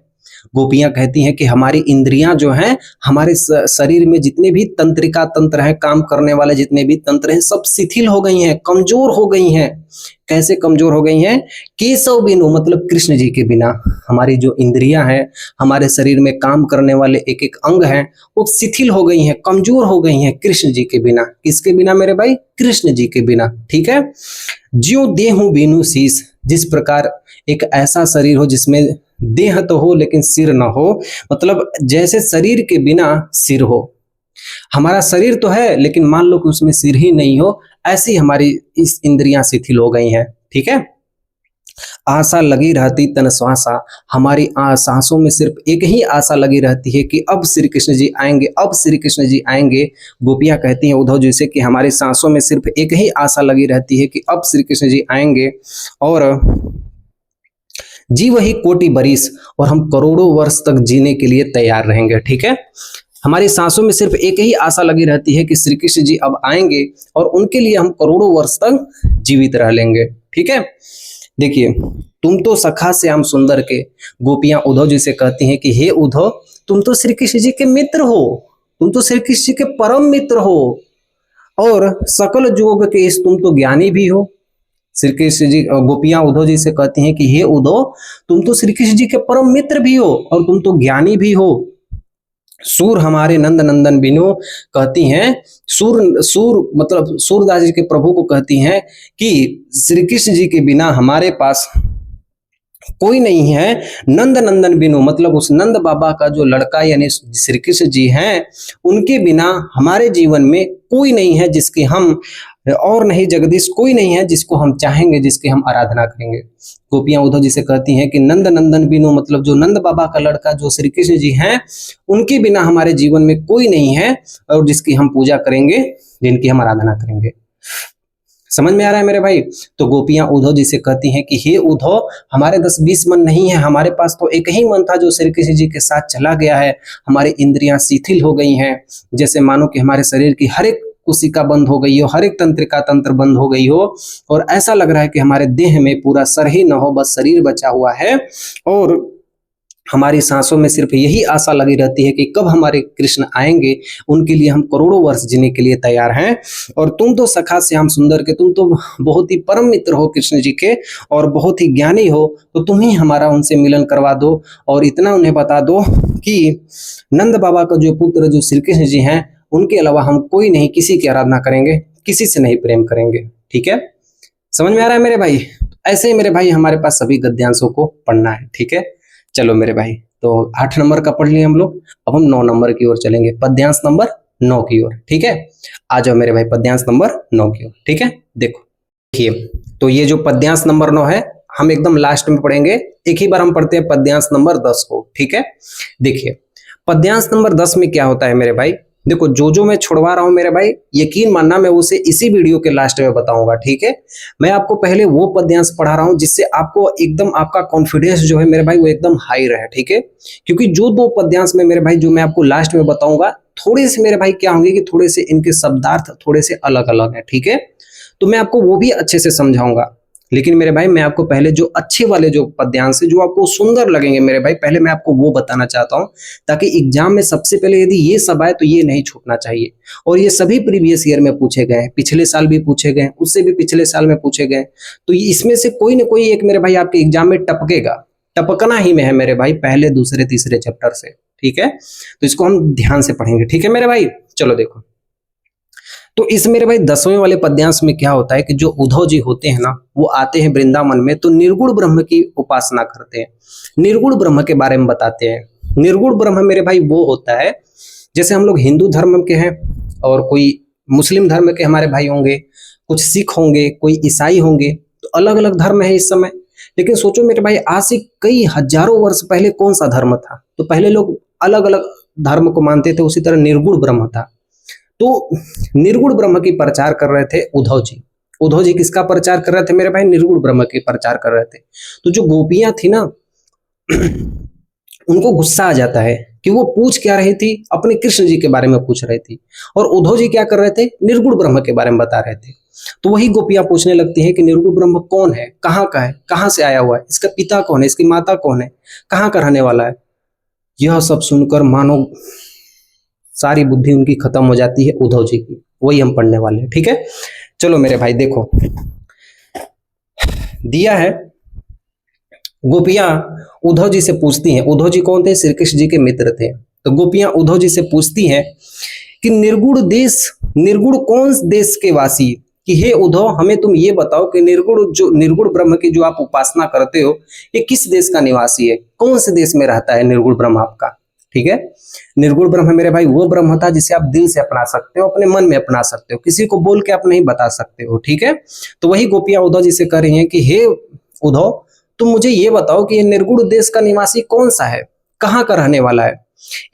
गोपियां कहती हैं कि हमारी इंद्रियां जो हैं, हमारे शरीर में जितने भी तंत्रिका तंत्र हैं, काम करने वाले जितने भी तंत्र हैं, सब शिथिल हो गई हैं, कमजोर हो गई हैं। कैसे कमजोर हो गई हैं? केशव बिनु मतलब कृष्ण जी के बिना हमारी जो इंद्रियां हैं, हमारे शरीर में काम करने वाले एक एक अंग हैं, वो शिथिल हो गई हैं, कमजोर हो गई हैं कृष्ण जी के बिना। किसके बिना मेरे भाई? कृष्ण जी के बिना। ठीक है, ज्यों देहु बिनु शीस, जिस प्रकार एक ऐसा शरीर हो जिसमें देह तो हो लेकिन सिर ना हो, मतलब जैसे शरीर के बिना सिर हो, हमारा शरीर तो है लेकिन मान लो कि उसमें सिर ही नहीं हो, ऐसी हमारी इस इंद्रियां शिथिल हो गई हैं। ठीक है, आशा लगी रहती तन श्वासा, हमारी सांसों में सिर्फ एक ही आशा लगी रहती है कि अब श्री कृष्ण जी आएंगे, अब श्री कृष्ण जी आएंगे। गोपियां कहती हैं उद्धव जी से कि हमारी सांसों में सिर्फ एक ही आशा लगी रहती है कि अब श्री कृष्ण जी आएंगे, और जी वही कोटि बरिस, और हम करोड़ों वर्ष तक जीने के लिए तैयार रहेंगे। ठीक है, हमारी सांसों में सिर्फ एक ही आशा लगी रहती है कि श्री कृष्ण जी अब आएंगे और उनके लिए हम करोड़ों वर्ष तक जीवित रह लेंगे। ठीक है, देखिए तुम तो सखा श्याम सुंदर के, गोपियां उद्धव जी से कहती हैं कि हे उद्धव तुम तो श्री कृष्ण जी के मित्र हो, तुम तो श्री कृष्ण जी के परम मित्र हो, और सकल जोग के इस तुम तो ज्ञानी भी हो। श्री कृष्ण जी, गोपियां उद्धव जी से कहती हैं कि हे उद्धव तुम तो श्री कृष्ण जी के परम मित्र भी हो और तुम तो ज्ञानी भी हो। सूर हमारे नंद नंदन बिनु, कहती हैं सूर मतलब सूरदास जी के प्रभु को कहती हैं कि श्री कृष्ण जी के बिना हमारे पास कोई नहीं है। नंद नंदन बिनु मतलब उस नंद बाबा का जो लड़का यानी श्री कृष्ण जी हैं, उनके बिना हमारे जीवन में कोई नहीं है जिसकी हम और नहीं जगदीश कोई नहीं है जिसको हम चाहेंगे, जिसकी हम आराधना करेंगे। गोपियां उद्धव जी से कहती हैं कि नंद नंदन बिनु, मतलब जो नंद बाबा का लड़का जो श्री कृष्ण जी हैं, उनके बिना हमारे जीवन में कोई नहीं है और जिसकी हम पूजा करेंगे, जिनकी हम आराधना करेंगे। समझ में आ रहा है मेरे भाई? तो गोपियां उद्धव जी से कहती हैं कि हे उद्धव, हमारे 10-20 मन नहीं है, हमारे पास तो एक ही मन था जो श्री कृष्ण जी के साथ चला गया है। हमारी इंद्रियां शिथिल हो गई हैं, जैसे मानो कि हमारे शरीर की हर एक कोशिका बंद हो गई हो, हर एक तंत्रिका तंत्र बंद हो गई हो, और ऐसा लग रहा है कि हमारे देह में पूरा सर ही न हो, बस शरीर बचा हुआ है, और हमारी सांसों में सिर्फ यही आशा लगी रहती है कि कब हमारे कृष्ण आएंगे, उनके लिए हम करोड़ों वर्ष जीने के लिए तैयार हैं। और तुम तो सखा श्याम सुंदर के, तुम तो बहुत ही परम मित्र हो कृष्ण जी के और बहुत ही ज्ञानी हो, तो तुम ही हमारा उनसे मिलन करवा दो और इतना उन्हें बता दो कि नंद बाबा का जो पुत्र जो श्री कृष्ण जी हैं, उनके अलावा हम कोई नहीं, किसी की आराधना करेंगे, किसी से नहीं प्रेम करेंगे। ठीक है, समझ में आ रहा है मेरे भाई? ऐसे ही मेरे भाई हमारे पास सभी गद्यांशों को पढ़ना है। ठीक है, चलो मेरे भाई, तो 8 नंबर का पढ़ लिए हम लोग, अब हम 9 नंबर की ओर चलेंगे, पद्यांश नंबर 9 की ओर। ठीक है, आ जाओ मेरे भाई पद्यांश नंबर 9 की ओर। ठीक है, देखो देखिए, तो ये जो पद्यांश नंबर 9 है, हम एकदम लास्ट में पढ़ेंगे, एक ही बार हम पढ़ते हैं पद्यांश नंबर 10 को। ठीक है, देखिए पद्यांश नंबर 10 में क्या होता है मेरे भाई, देखो जो मैं छुड़वा रहा हूं मेरे भाई, यकीन मानना मैं उसे इसी वीडियो के लास्ट में बताऊंगा। ठीक है, मैं आपको पहले वो पद्यांश पढ़ा रहा हूं जिससे आपको एकदम आपका कॉन्फिडेंस जो है मेरे भाई वो एकदम हाई रहे। ठीक है, क्योंकि जो 2 पद्यांश में मेरे भाई जो मैं आपको लास्ट में बताऊंगा, थोड़े से मेरे भाई क्या होंगे कि थोड़े से इनके शब्दार्थ थोड़े से अलग अलग है। ठीक है, तो मैं आपको वो भी अच्छे से समझाऊंगा, लेकिन मेरे भाई मैं आपको पहले जो अच्छे वाले जो पद्यांश है, जो आपको सुंदर लगेंगे मेरे भाई, पहले मैं आपको वो बताना चाहता हूं, ताकि एग्जाम में सबसे पहले यदि ये सब आए तो ये नहीं छूटना चाहिए। और ये सभी प्रीवियस ईयर में पूछे गए, पिछले साल भी पूछे गए, उससे भी पिछले साल में पूछे गए, तो इसमें से कोई ना कोई एक मेरे भाई आपके एग्जाम में टपकेगा, टपकना ही में है मेरे भाई, पहले दूसरे तीसरे चैप्टर से। ठीक है, तो इसको हम ध्यान से पढ़ेंगे। ठीक है मेरे भाई, चलो देखो, तो इस मेरे भाई 10वें वाले पद्यांश में क्या होता है कि जो उद्धव जी होते हैं ना, वो आते हैं वृंदावन में, तो निर्गुण ब्रह्म की उपासना करते हैं, निर्गुण ब्रह्म के बारे में बताते हैं। निर्गुण ब्रह्म मेरे भाई वो होता है, जैसे हम लोग हिंदू धर्म के हैं और कोई मुस्लिम धर्म के हमारे भाई होंगे, कुछ सिख होंगे, कोई ईसाई होंगे, तो अलग अलग धर्म है इस समय। लेकिन सोचो मेरे भाई, आज से कई हजारों वर्ष पहले कौन सा धर्म था? तो पहले लोग अलग अलग धर्म को मानते थे, उसी तरह निर्गुण ब्रह्म था। तो निर्गुण ब्रह्म की प्रचार कर रहे थे उद्धव जी। उद्धव जी किसका प्रचार कर रहे थे मेरे भाई? निर्गुण ब्रह्म की प्रचार कर रहे थे। तो जो गोपियां थी ना, उनको गुस्सा आ जाता है कि वो पूछ क्या रही थी, अपने कृष्ण जी के बारे में पूछ रही थी, और उद्धव जी क्या कर रहे थे? निर्गुण ब्रह्म के बारे में बता रहे थे। तो वही गोपियां पूछने लगती हैं कि निर्गुण ब्रह्म कौन है, कहाँ का है, कहाँ से आया हुआ है, इसका पिता कौन है, इसकी माता कौन है, कहाँ का रहने वाला है। यह सब सुनकर मानो सारी बुद्धि उनकी खत्म हो जाती है उद्धव जी की। वही हम पढ़ने वाले हैं। ठीक है, चलो मेरे भाई देखो, दिया है, गोपियां उद्धव जी से पूछती हैं, उद्धव जी कौन थे? श्री कृष्ण जी के मित्र थे। तो गोपियां उद्धव जी से पूछती हैं कि निर्गुण कौन देश के वासी, कि हे उद्धव हमें तुम ये बताओ कि निर्गुण ब्रह्म की जो आप उपासना करते हो, ये किस देश का निवासी है, कौन से देश में रहता है निर्गुण ब्रह्म आपका? ठीक है, निर्गुण ब्रह्म मेरे भाई वो ब्रह्म था जिसे आप दिल से अपना सकते हो, अपने मन में अपना सकते हो, किसी को बोल के आप नहीं बता सकते हो। ठीक है, तो वही गोपियां उद्धव जी से कह रही हैं कि हे उद्धव, तुम मुझे ये बताओ कि ये निर्गुण देश का निवासी कौन सा है, कहाँ का रहने वाला है।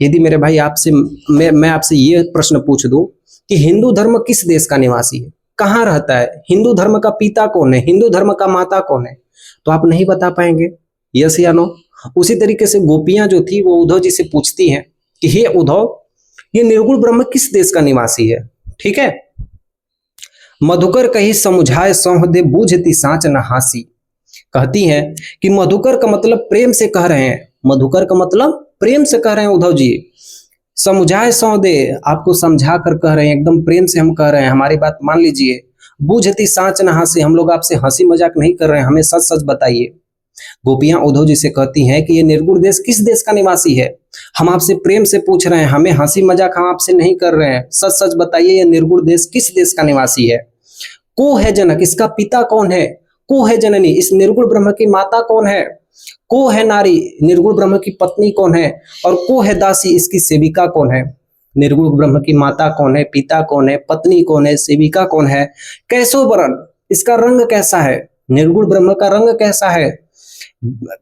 यदि मेरे भाई आपसे मैं आपसे ये प्रश्न पूछ दूं कि हिंदू धर्म किस देश का निवासी है, कहाँ रहता है, हिंदू धर्म का पिता कौन है, हिंदू धर्म का माता कौन है, तो आप नहीं बता पाएंगे, यस या नो। उसी तरीके से गोपियां जो थी वो उद्धव जी से पूछती हैं कि हे उद्धव, ये निर्गुण ब्रह्म किस देश का निवासी है। ठीक है, मधुकर कही समुझाए सौह दे, बूझती साँच न हासी। कहती हैं कि मधुकर का मतलब प्रेम से कह रहे हैं, मधुकर का मतलब प्रेम से कह रहे हैं उद्धव जी। समुझाए सौह दे, आपको समझा कर कह रहे हैं, एकदम प्रेम से हम कह रहे हैं, हमारी बात मान लीजिए। बूझती साँच न हासी, हम लोग आपसे हंसी मजाक नहीं कर रहे हैं, हमें सच सच बताइए। गोपियां उद्धव जी से कहती हैं कि ये निर्गुण देश किस देश का निवासी है, हम आपसे प्रेम से पूछ रहे हैं, हमें हंसी मजाक हम आपसे नहीं कर रहे हैं, सच सच बताइए ये निर्गुण देश किस देश का निवासी है। को है जनक, इसका पिता कौन है, को है जननी, इस निर्गुण ब्रह्म की माता कौन है, को है नारी, निर्गुण ब्रह्म की पत्नी कौन है, और को है दासी, इसकी सेविका कौन है। निर्गुण ब्रह्म की माता कौन है, पिता कौन है, पत्नी कौन है, सेविका कौन है, कैसो वरण, इसका रंग कैसा है, निर्गुण ब्रह्म का रंग कैसा है,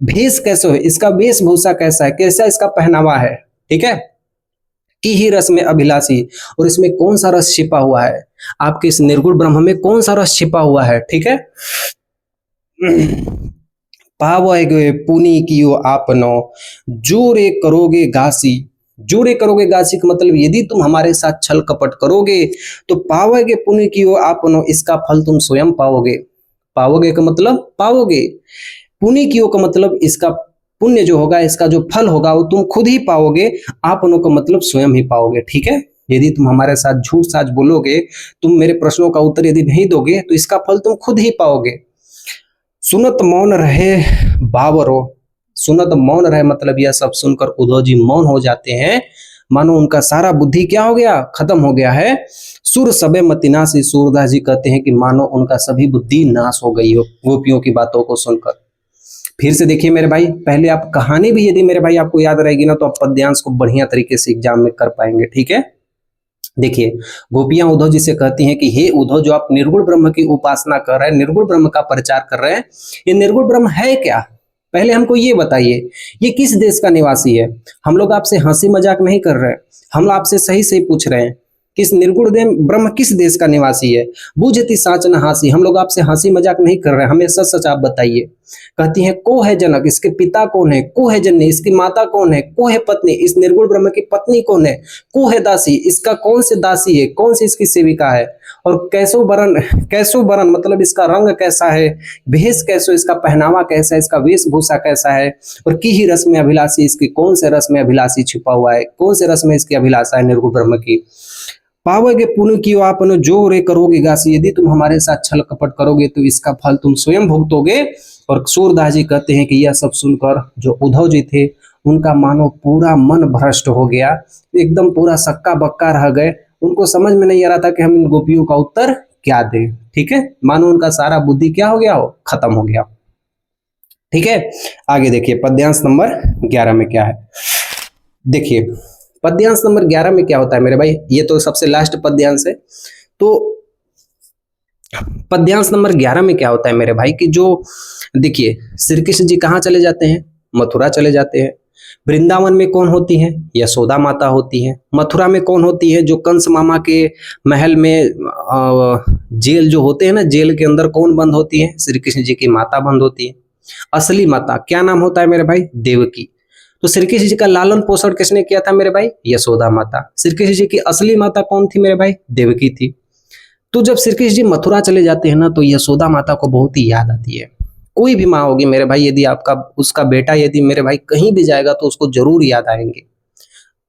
भेष कैसे है, इसका वेशभूषा कैसा है, कैसा इसका पहनावा है, ठीक है। की ही रस में अभिलाषी, और इसमें कौन सा रस छिपा हुआ है, आपके इस निर्गुण ब्रह्म में कौन सा रस छिपा हुआ है, ठीक है। पावोगे पुनि कियो आपनो, जोरे करोगे घासी, जोरे करोगे घासी का मतलब यदि तुम हमारे साथ छल कपट करोगे तो पावोगे पुनि कियो आपनो, इसका फल तुम स्वयं पाओगे। पाओगे का मतलब पाओगे, पुनि कियो का मतलब इसका पुण्य जो होगा, इसका जो फल होगा वो तुम खुद ही पाओगे, आपनो का मतलब स्वयं ही पाओगे, ठीक है। यदि तुम हमारे साथ झूठ साच बोलोगे, तुम मेरे प्रश्नों का उत्तर यदि नहीं दोगे तो इसका फल तुम खुद ही पाओगे। सुनत मौन रहे बावरो, सुनत मौन रहे मतलब यह सब सुनकर उद्धव जी मौन हो जाते हैं, मानो उनका सारा बुद्धि क्या हो गया, खत्म हो गया है। सुर सबे मतिनासी, सूरदास जी कहते हैं कि मानो उनका सभी बुद्धि नाश हो गई हो गोपियों की बातों को सुनकर। फिर से देखिए मेरे भाई, पहले आप कहानी भी यदि मेरे भाई आपको याद रहेगी ना तो आप पद्यांश को बढ़िया तरीके से एग्जाम में कर पाएंगे, ठीक है। देखिए गोपियां उद्धव जी से कहती हैं कि हे उद्धव, जो आप निर्गुण ब्रह्म की उपासना कर रहे हैं, निर्गुण ब्रह्म का प्रचार कर रहे हैं, ये निर्गुण ब्रह्म है क्या, पहले हमको ये बताइए, ये किस देश का निवासी है। हम लोग आपसे हंसी मजाक नहीं कर रहे हैं, हम आपसे सही सही पूछ रहे हैं, किस निर्गुण ब्रह्म किस देश का निवासी है। बूझती साच न हासी, हम लोग आपसे हंसी मजाक नहीं कर रहे हैं, हमें सच सच आप बताइए। कहती हैं को है जनक, इसके पिता कौन है, को है जननी, इसकी माता कौन है, को है पत्नी, इस निर्गुण ब्रह्म की पत्नी कौन है, को है दासी, इसका कौन से दासी है, कौन सी इसकी सेविका है, और कैसो बरन, कैसो बरन मतलब इसका रंग कैसा है, भेष कैसो, इसका पहनावा कैसा है, इसका वेशभूषा कैसा है, और की ही रस में अभिलाषी, इसकी कौन से रस में अभिलाषी छिपा हुआ है, कौन से रस में इसकी अभिलाषा है निर्गुण ब्रह्म की। पावोगे पुण्य कियो आपनो, जो रे करोगे घासी, यदि तुम हमारे साथ छल कपट करोगे तो इसका फल तुम स्वयं भुगतोगे। और सूरदास जी कहते हैं कि यह सब सुनकर जो उद्धव जी थे उनका मानो पूरा मन भ्रष्ट हो गया, एकदम पूरा सक्का बक्का रह गए, उनको समझ में नहीं आ रहा था कि हम इन गोपियों का उत्तर क्या दें, ठीक है। मानो उनका सारा बुद्धि क्या हो गया हो, खत्म हो गया, ठीक है। आगे देखिए पद्यांश नंबर 11 में क्या है, देखिए पद्यांश नंबर 11 में क्या होता है मेरे भाई, ये तो सबसे लास्ट पद्यांश है। तो पद्यांश नंबर 11 में क्या होता है मेरे भाई कि जो देखिए श्री कृष्ण जी कहाँ चले जाते हैं, मथुरा चले जाते हैं। वृंदावन में कौन होती है, यशोदा माता होती है। मथुरा में कौन होती है, जो कंस मामा के महल में जेल जो होते हैं ना, जेल के अंदर कौन बंद होती है, श्री कृष्ण जी की माता बंद होती है। असली माता क्या नाम होता है मेरे भाई, देवकी। तो श्री कृष्ण जी का लालन पोषण किसने किया था मेरे भाई, यशोदा माता। श्री कृष्ण जी की असली माता कौन थी मेरे भाई, देवकी थी। तो जब श्री कृष्ण जी मथुरा चले जाते हैं ना तो यशोदा माता को बहुत ही याद आती है। कोई भी माँ होगी मेरे भाई, यदि आपका उसका बेटा यदि मेरे भाई कहीं भी जाएगा तो उसको जरूर याद आएंगे।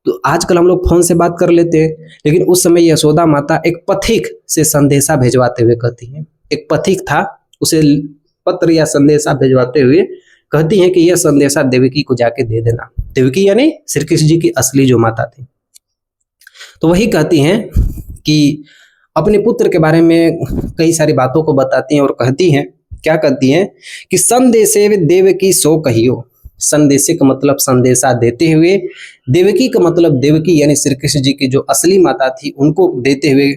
तो आजकल हम लोग फोन से बात कर लेते हैं, लेकिन उस समय यशोदा माता एक पथिक से संदेशा भेजवाते हुए कहती हैं, एक पथिक था उसे पत्र या संदेशा भेजवाते हुए कहती हैं कि यह संदेशा देवकी को जाके दे देना। देवकी यानी श्री कृष्ण जी की असली जो माता थी। तो वही कहती हैं कि अपने पुत्र के बारे में कई सारी बातों को बताती हैं और कहती हैं, क्या कहती हैं कि संदेशे देवकी सो कहियो। संदेशे का मतलब संदेशा देते हुए, देवकी का मतलब देवकी यानी श्री कृष्ण जी की जो असली माता थी उनको देते हुए,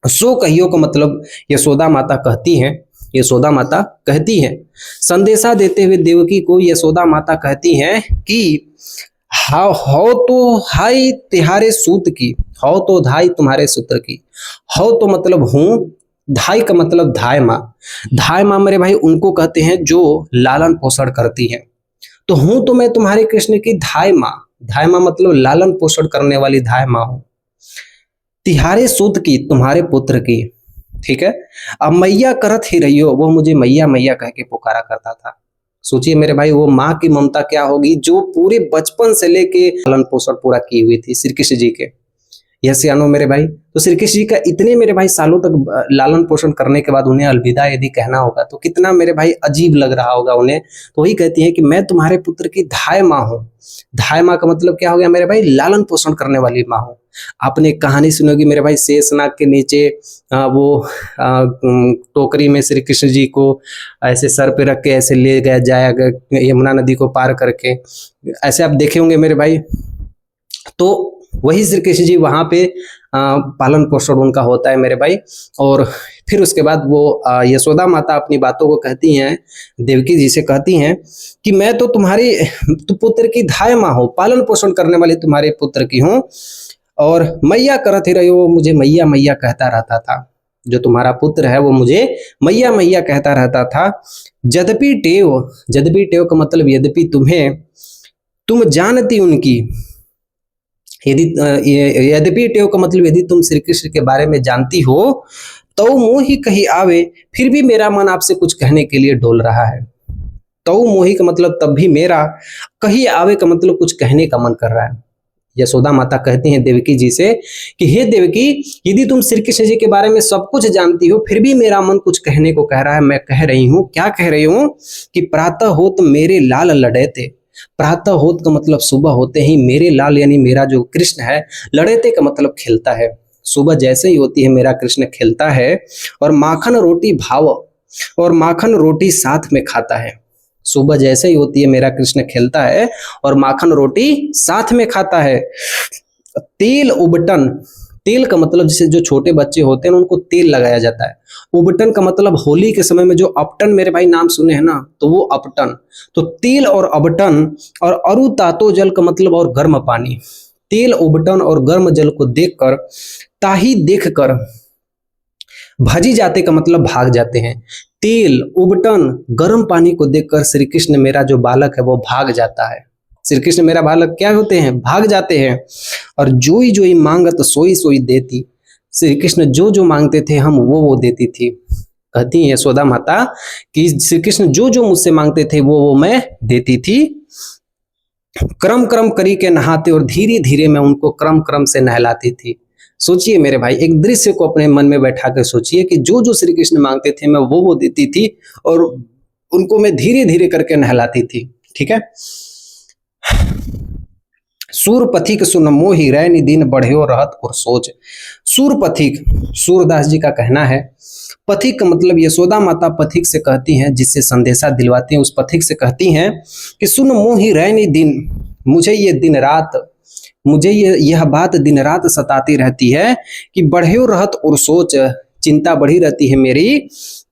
सो कहियो का मतलब यशोदा माता कहती हैं, यशोदा माता कहती हैं, संदेशा देते हुए देवकी को यशोदा माता कहती हैं कि हो तो हाई तिहारे सूत की, हो तो धाई तुम्हारे सूत्र की। हो तो मतलब हूँ, धाई का मतलब धाय माँ। धाय माँ मेरे भाई उनको कहते हैं जो लालन पोषण करती हैं। तो हूँ तो मैं तुम्हारे कृष्ण की धाय माँ, धाय माँ मतलब लालन पोषण करने वाली धाय माँ हूँ। तिहारे सूत की, तुम्हारे पुत्र की, ठीक है। अब मैया करत ही रही हो, वो मुझे मैया मैया कह के पुकारा करता था। सोचिए मेरे भाई वो माँ की ममता क्या होगी जो पूरे बचपन से लेके लालन पोषण पूरा की हुई थी श्री कृष्ण जी के। यह सियानो मेरे भाई, तो श्री कृष्ण जी का इतने मेरे भाई सालों तक लालन पोषण करने के बाद उन्हें अलविदा यदि कहना होगा तो कितना मेरे भाई अजीब लग रहा होगा उन्हें। तो वही कहती है कि मैं तुम्हारे पुत्र की धाय माँ हूँ। धाय माँ का मतलब क्या हो गया मेरे भाई, लालन पोषण करने वाली माँ हूँ। आपने कहानी सुनोगी मेरे भाई, शेषनाग के नीचे वो टोकरी में श्री कृष्ण जी को ऐसे सर पे रख के ऐसे ले गया जाया गया यमुना नदी को पार करके, ऐसे आप देखे होंगे मेरे भाई। तो वही श्री कृष्ण जी वहां पे पालन पोषण उनका होता है मेरे भाई। और फिर उसके बाद वो यशोदा माता अपनी बातों को कहती हैं, देवकी जी से कहती हैं कि मैं तो तुम्हारी पुत्र की धाय माँ हूँ, पालन पोषण करने वाली तुम्हारे पुत्र की हूँ, और मैया करत ही रही हो, मुझे मैया मैया कहता रहता था। जो तुम्हारा पुत्र है वो मुझे मैया मैया कहता रहता था। यद्यपि टेव का मतलब यद्यपि तुम जानती उनकी, यद्यपि टेव का मतलब यदि तुम श्री कृष्ण के बारे में जानती हो तो मोहि कही आवे, फिर भी मेरा मन आपसे कुछ कहने के लिए डोल रहा है। तो मोहि का मतलब तब भी मेरा, कही आवे का मतलब कुछ कहने का मन कर रहा है। यशोदा माता कहती हैं देवकी जी से कि हे देवकी, यदि तुम श्री कृष्ण जी के बारे में सब कुछ जानती हो फिर भी मेरा मन कुछ कहने को कह रहा है। मैं कह रही हूँ, क्या कह रही हूँ कि प्रातः होत मेरे लाल लड़ेते। प्रातः होत का मतलब सुबह होते ही मेरे लाल यानी मेरा जो कृष्ण है, लड़ेते का मतलब खिलता है। सुबह जैसे ही होती है मेरा कृष्ण खिलता है, और माखन रोटी भाव, और माखन रोटी साथ में खाता है। सुबह जैसे ही होती है मेरा कृष्ण खिलता है और माखन रोटी साथ में खाता है। तेल उबटन, तेल का मतलब जैसे जो छोटे बच्चे होते हैं उनको तेल लगाया जाता है। उबटन का मतलब होली के समय में जो अपटन मेरे भाई नाम सुने हैं ना, तो वो अपटन। तो तेल और अबटन और अरु तातो जल का मतलब और गर्म पानी। तेल उबटन और गर्म जल को देखकर, ताही देखकर, भजी जाते का मतलब भाग जाते हैं। तेल उबटन गर्म पानी को देखकर श्री कृष्ण मेरा जो बालक है वो भाग जाता है। श्री कृष्ण मेरा बालक क्या होते हैं, भाग जाते हैं। और जोई जोई मांगत सोई सोई देती, श्री कृष्ण जो जो मांगते थे हम वो देती थी। कहती है यशोदा माता कि श्री कृष्ण जो जो मुझसे मांगते थे वो मैं देती थी। क्रम क्रम करी के नहाते, और धीरे धीरे मैं उनको क्रम क्रम से नहलाती थी। सोचिए मेरे भाई, एक दृश्य को अपने मन में बैठा कर सोचिए कि जो जो श्री कृष्ण मांगते थे मैं वो देती थी, और उनको मैं धीरे धीरे करके नहलाती थी। ठीक है। सूर पथिक सुन मोहि रैनि दिन बढ़ियो रहत और सोच। सूर पथिक, सूरदास जी का कहना है, पथिक का मतलब यशोदा माता पथिक से कहती हैं, जिससे संदेशा दिलवाती हैं, उस पथिक से कहती हैं कि सुन मोहि रैनि दिन, मुझे ये दिन रात, मुझे यह बात दिन रात सताती रहती है कि बढ़ियो रहत और सोच, चिंता बढ़ी रहती है मेरी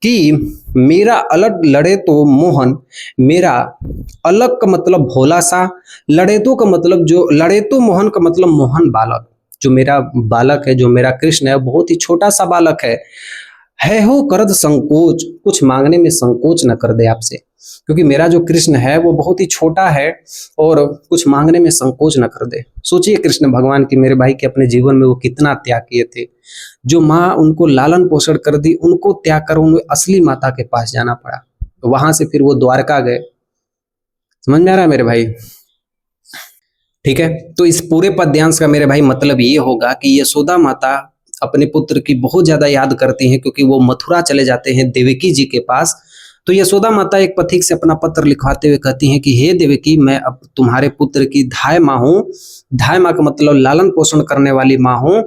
कि मेरा अलग लड़े तो मोहन, मेरा अलग का मतलब भोला सा, लड़े तो का मतलब जो, लड़े तो मोहन का मतलब मोहन बालक, जो मेरा बालक है, जो मेरा कृष्ण है, बहुत ही छोटा सा बालक है हो करद संकोच, कुछ मांगने में संकोच न कर दे आपसे, क्योंकि मेरा जो कृष्ण है वो बहुत ही छोटा है और कुछ मांगने में संकोच न कर दे। सोचिए कृष्ण भगवान की मेरे भाई के अपने जीवन में वो कितना त्याग किए थे। जो माँ उनको लालन पोषण कर दी, उनको त्याग कर उन्हें असली माता के पास जाना पड़ा। तो वहां से फिर वो द्वारका गए। समझ में आ रहा है मेरे भाई? ठीक है। तो इस पूरे पद्यांश का मेरे भाई मतलब ये होगा कि यशोदा माता अपने पुत्र की बहुत ज्यादा याद करती हैं, क्योंकि वो मथुरा चले जाते हैं देवकी जी के पास। तो यशोदा माता एक पथिक से अपना पत्र लिखवाते हुए कहती हैं कि हे देवकी, मैं अब तुम्हारे पुत्र की धाय माँ हूँ। धाय माँ का मतलब लालन पोषण करने वाली माँ हूँ।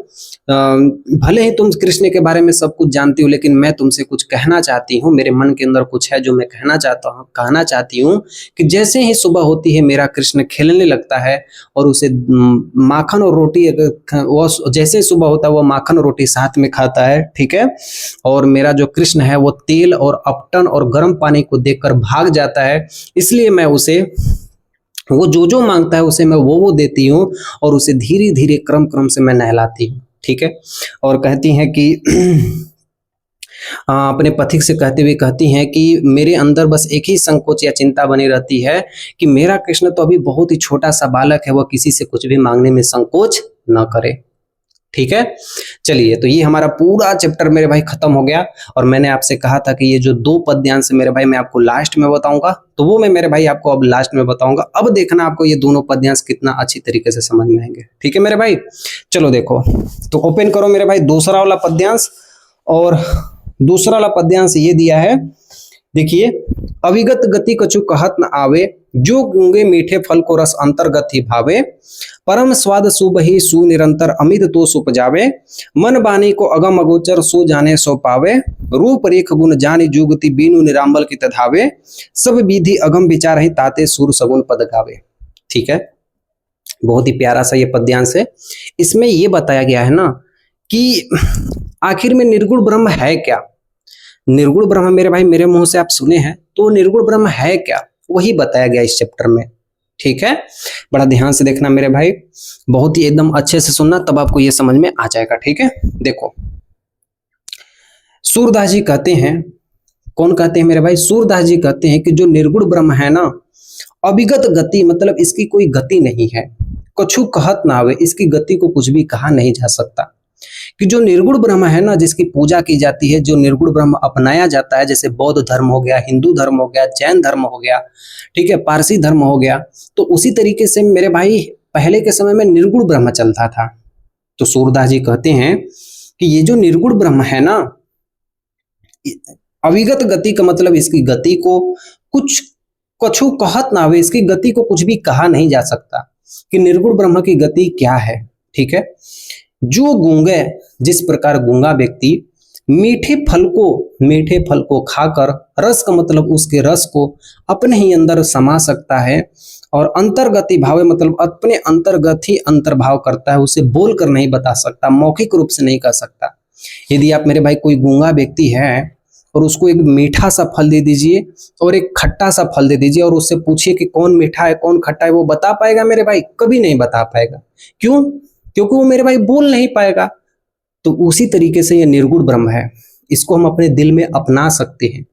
भले ही तुम कृष्ण के बारे में सब कुछ जानती हो, लेकिन मैं तुमसे कुछ कहना चाहती हूँ। मेरे मन के अंदर कुछ है जो मैं कहना चाहती हूँ कि जैसे ही सुबह होती है मेरा कृष्ण खेलने लगता है और उसे माखन और रोटी, वो जैसे ही सुबह होता है वो माखन और रोटी साथ में खाता है। ठीक है। और मेरा जो कृष्ण है वो तेल और अपटन और गर्म पानी को देखकर भाग जाता है, इसलिए मैं उसे, वो जो जो मांगता है उसे मैं वो देती हूँ, और उसे धीरे धीरे क्रम क्रम से मैं नहलाती हूँ। ठीक है। और कहती हैं कि अपने पथिक से कहते हुए कहती हैं कि मेरे अंदर बस एक ही संकोच या चिंता बनी रहती है कि मेरा कृष्ण तो अभी बहुत ही छोटा सा बालक है, वह किसी से कुछ भी मांगने में संकोच न करे। ठीक है। चलिए, तो ये हमारा पूरा चैप्टर मेरे भाई खत्म हो गया। और मैंने आपसे कहा था कि ये जो 2 पद्यांश मेरे भाई मैं आपको लास्ट में बताऊंगा, तो वो मैं मेरे भाई आपको अब लास्ट में बताऊंगा। अब देखना आपको ये दोनों पद्यांश कितना अच्छी तरीके से समझ में आएंगे। ठीक है मेरे भाई, चलो देखो, तो ओपन करो मेरे भाई दूसरा वाला पद्यांश। और दूसरा वाला पद्यांश ये दिया है, देखिए, अविगत गति कछु कहत न आवे, जो गूंगे मीठे फल को रस अंतर्गत ही भावे, परम स्वाद सुबही सुनिरंतर अमित तो सुपजावे, मन बानी को अगम अगोचर सो जाने सो पावे, रूप रेख गुण जानि जुगति बीनु निरांबल की तधावे, सब विधि अगम विचार ही ताते सुर सगुन पद गावे। ठीक है। बहुत ही प्यारा सा ये पद्यांश है। इसमें ये बताया गया है ना कि आखिर में निर्गुण ब्रह्म है क्या। निर्गुण ब्रह्म मेरे भाई मेरे मुंह से आप सुने हैं, तो निर्गुण ब्रह्म है क्या वही बताया गया इस चैप्टर में। ठीक है, बड़ा ध्यान से देखना मेरे भाई, बहुत ही एकदम अच्छे से सुनना, तब आपको ये समझ में आ जाएगा। ठीक है, देखो सूरदास जी कहते हैं, कौन कहते हैं मेरे भाई, सूरदास जी कहते हैं कि जो निर्गुण ब्रह्म है ना, अविगत गति मतलब इसकी कोई गति नहीं है, कछु कहत ना आवे, इसकी गति को कुछ भी कहा नहीं जा सकता। कि जो निर्गुण ब्रह्म है ना, जिसकी पूजा की जाती है, जो निर्गुण ब्रह्म अपनाया जाता है, जैसे बौद्ध धर्म हो गया, हिंदू धर्म हो गया, जैन धर्म हो गया, ठीक है, पारसी धर्म हो गया, तो उसी तरीके से मेरे भाई पहले के समय में निर्गुण ब्रह्म चलता था। तो सूरदास जी कहते हैं कि ये जो निर्गुण ब्रह्म है ना, अविगत गति का मतलब इसकी गति को कुछ कछु कहत ना हुए, इसकी गति को कुछ भी कहा नहीं जा सकता कि निर्गुण ब्रह्म की गति क्या है। ठीक है, जो गूंगे, जिस प्रकार गूंगा व्यक्ति मीठे फल को खाकर रस का मतलब उसके रस को अपने ही अंदर समा सकता है, और अंतर्गति भाव मतलब अपने अंतर्गत ही अंतर्भाव करता है, उसे बोल कर नहीं बता सकता, मौखिक रूप से नहीं कह सकता। यदि आप मेरे भाई कोई गूंगा व्यक्ति है और उसको एक मीठा सा फल दे दीजिए और एक खट्टा सा फल दे दीजिए और उससे पूछिए कि कौन मीठा है कौन खट्टा है, वो बता पाएगा मेरे भाई? कभी नहीं बता पाएगा। क्यों? क्योंकि वो मेरे भाई बोल नहीं पाएगा। तो उसी तरीके से ये निर्गुण ब्रह्म है, इसको हम अपने दिल में अपना सकते हैं,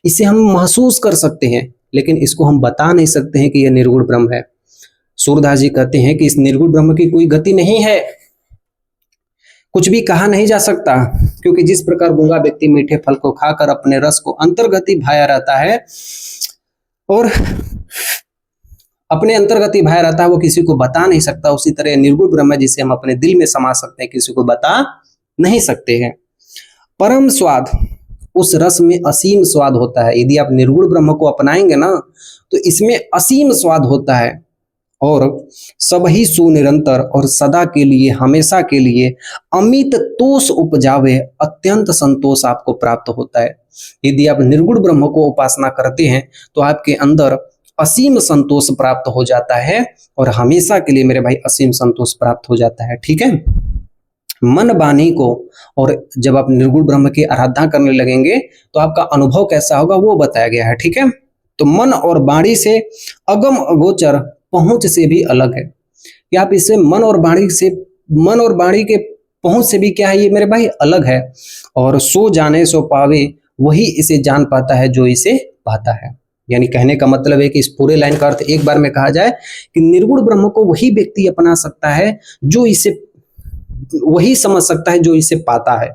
इसे हम महसूस कर सकते हैं, लेकिन इसको हम बता नहीं सकते हैं कि यह निर्गुण ब्रह्म है। सूरदास जी कहते हैं कि इस निर्गुण ब्रह्म की कोई गति नहीं है, कुछ भी कहा नहीं जा सकता, क्योंकि जिस प्रकार गूंगा व्यक्ति मीठे फल को खाकर अपने रस को अंतर्गति भाया रहता है और अपने अंतर्गति भाया रहता है, वो किसी को बता नहीं सकता, उसी तरह निर्गुण ब्रह्म है जिसे हम अपने दिल में समा सकते हैं, किसी को बता नहीं सकते हैं। परम स्वाद, उस रस में असीम स्वाद होता है। यदि आप निर्गुण ब्रह्म को अपनाएंगे ना, तो इसमें असीम स्वाद होता है, और सब ही सुनिरंतर और सदा के लिए हमेशा के लिए अमित तोष उपजावे, अत्यंत संतोष आपको प्राप्त होता है। यदि आप निर्गुण ब्रह्म को उपासना करते हैं तो आपके अंदर असीम संतोष प्राप्त हो जाता है, और हमेशा के लिए मेरे भाई असीम संतोष प्राप्त हो जाता है। ठीक है, मन वाणी को, और जब आप निर्गुण ब्रह्म की आराधना करने लगेंगे तो आपका अनुभव कैसा होगा वो बताया गया है। ठीक है, तो मन और वाणी से अगम अगोचर पहुंच से भी अलग है, कि आप इसे मन और वाणी के पहुंच से भी क्या है, ये मेरे भाई अलग है। और सो जाने सो पावे, वही इसे जान पाता है जो इसे पाता है। यानी कहने का मतलब है कि इस पूरे लाइन का अर्थ एक बार में कहा जाए कि निर्गुण ब्रह्म को वही व्यक्ति अपना सकता है जो इसे, वही समझ सकता है जो इसे पाता है।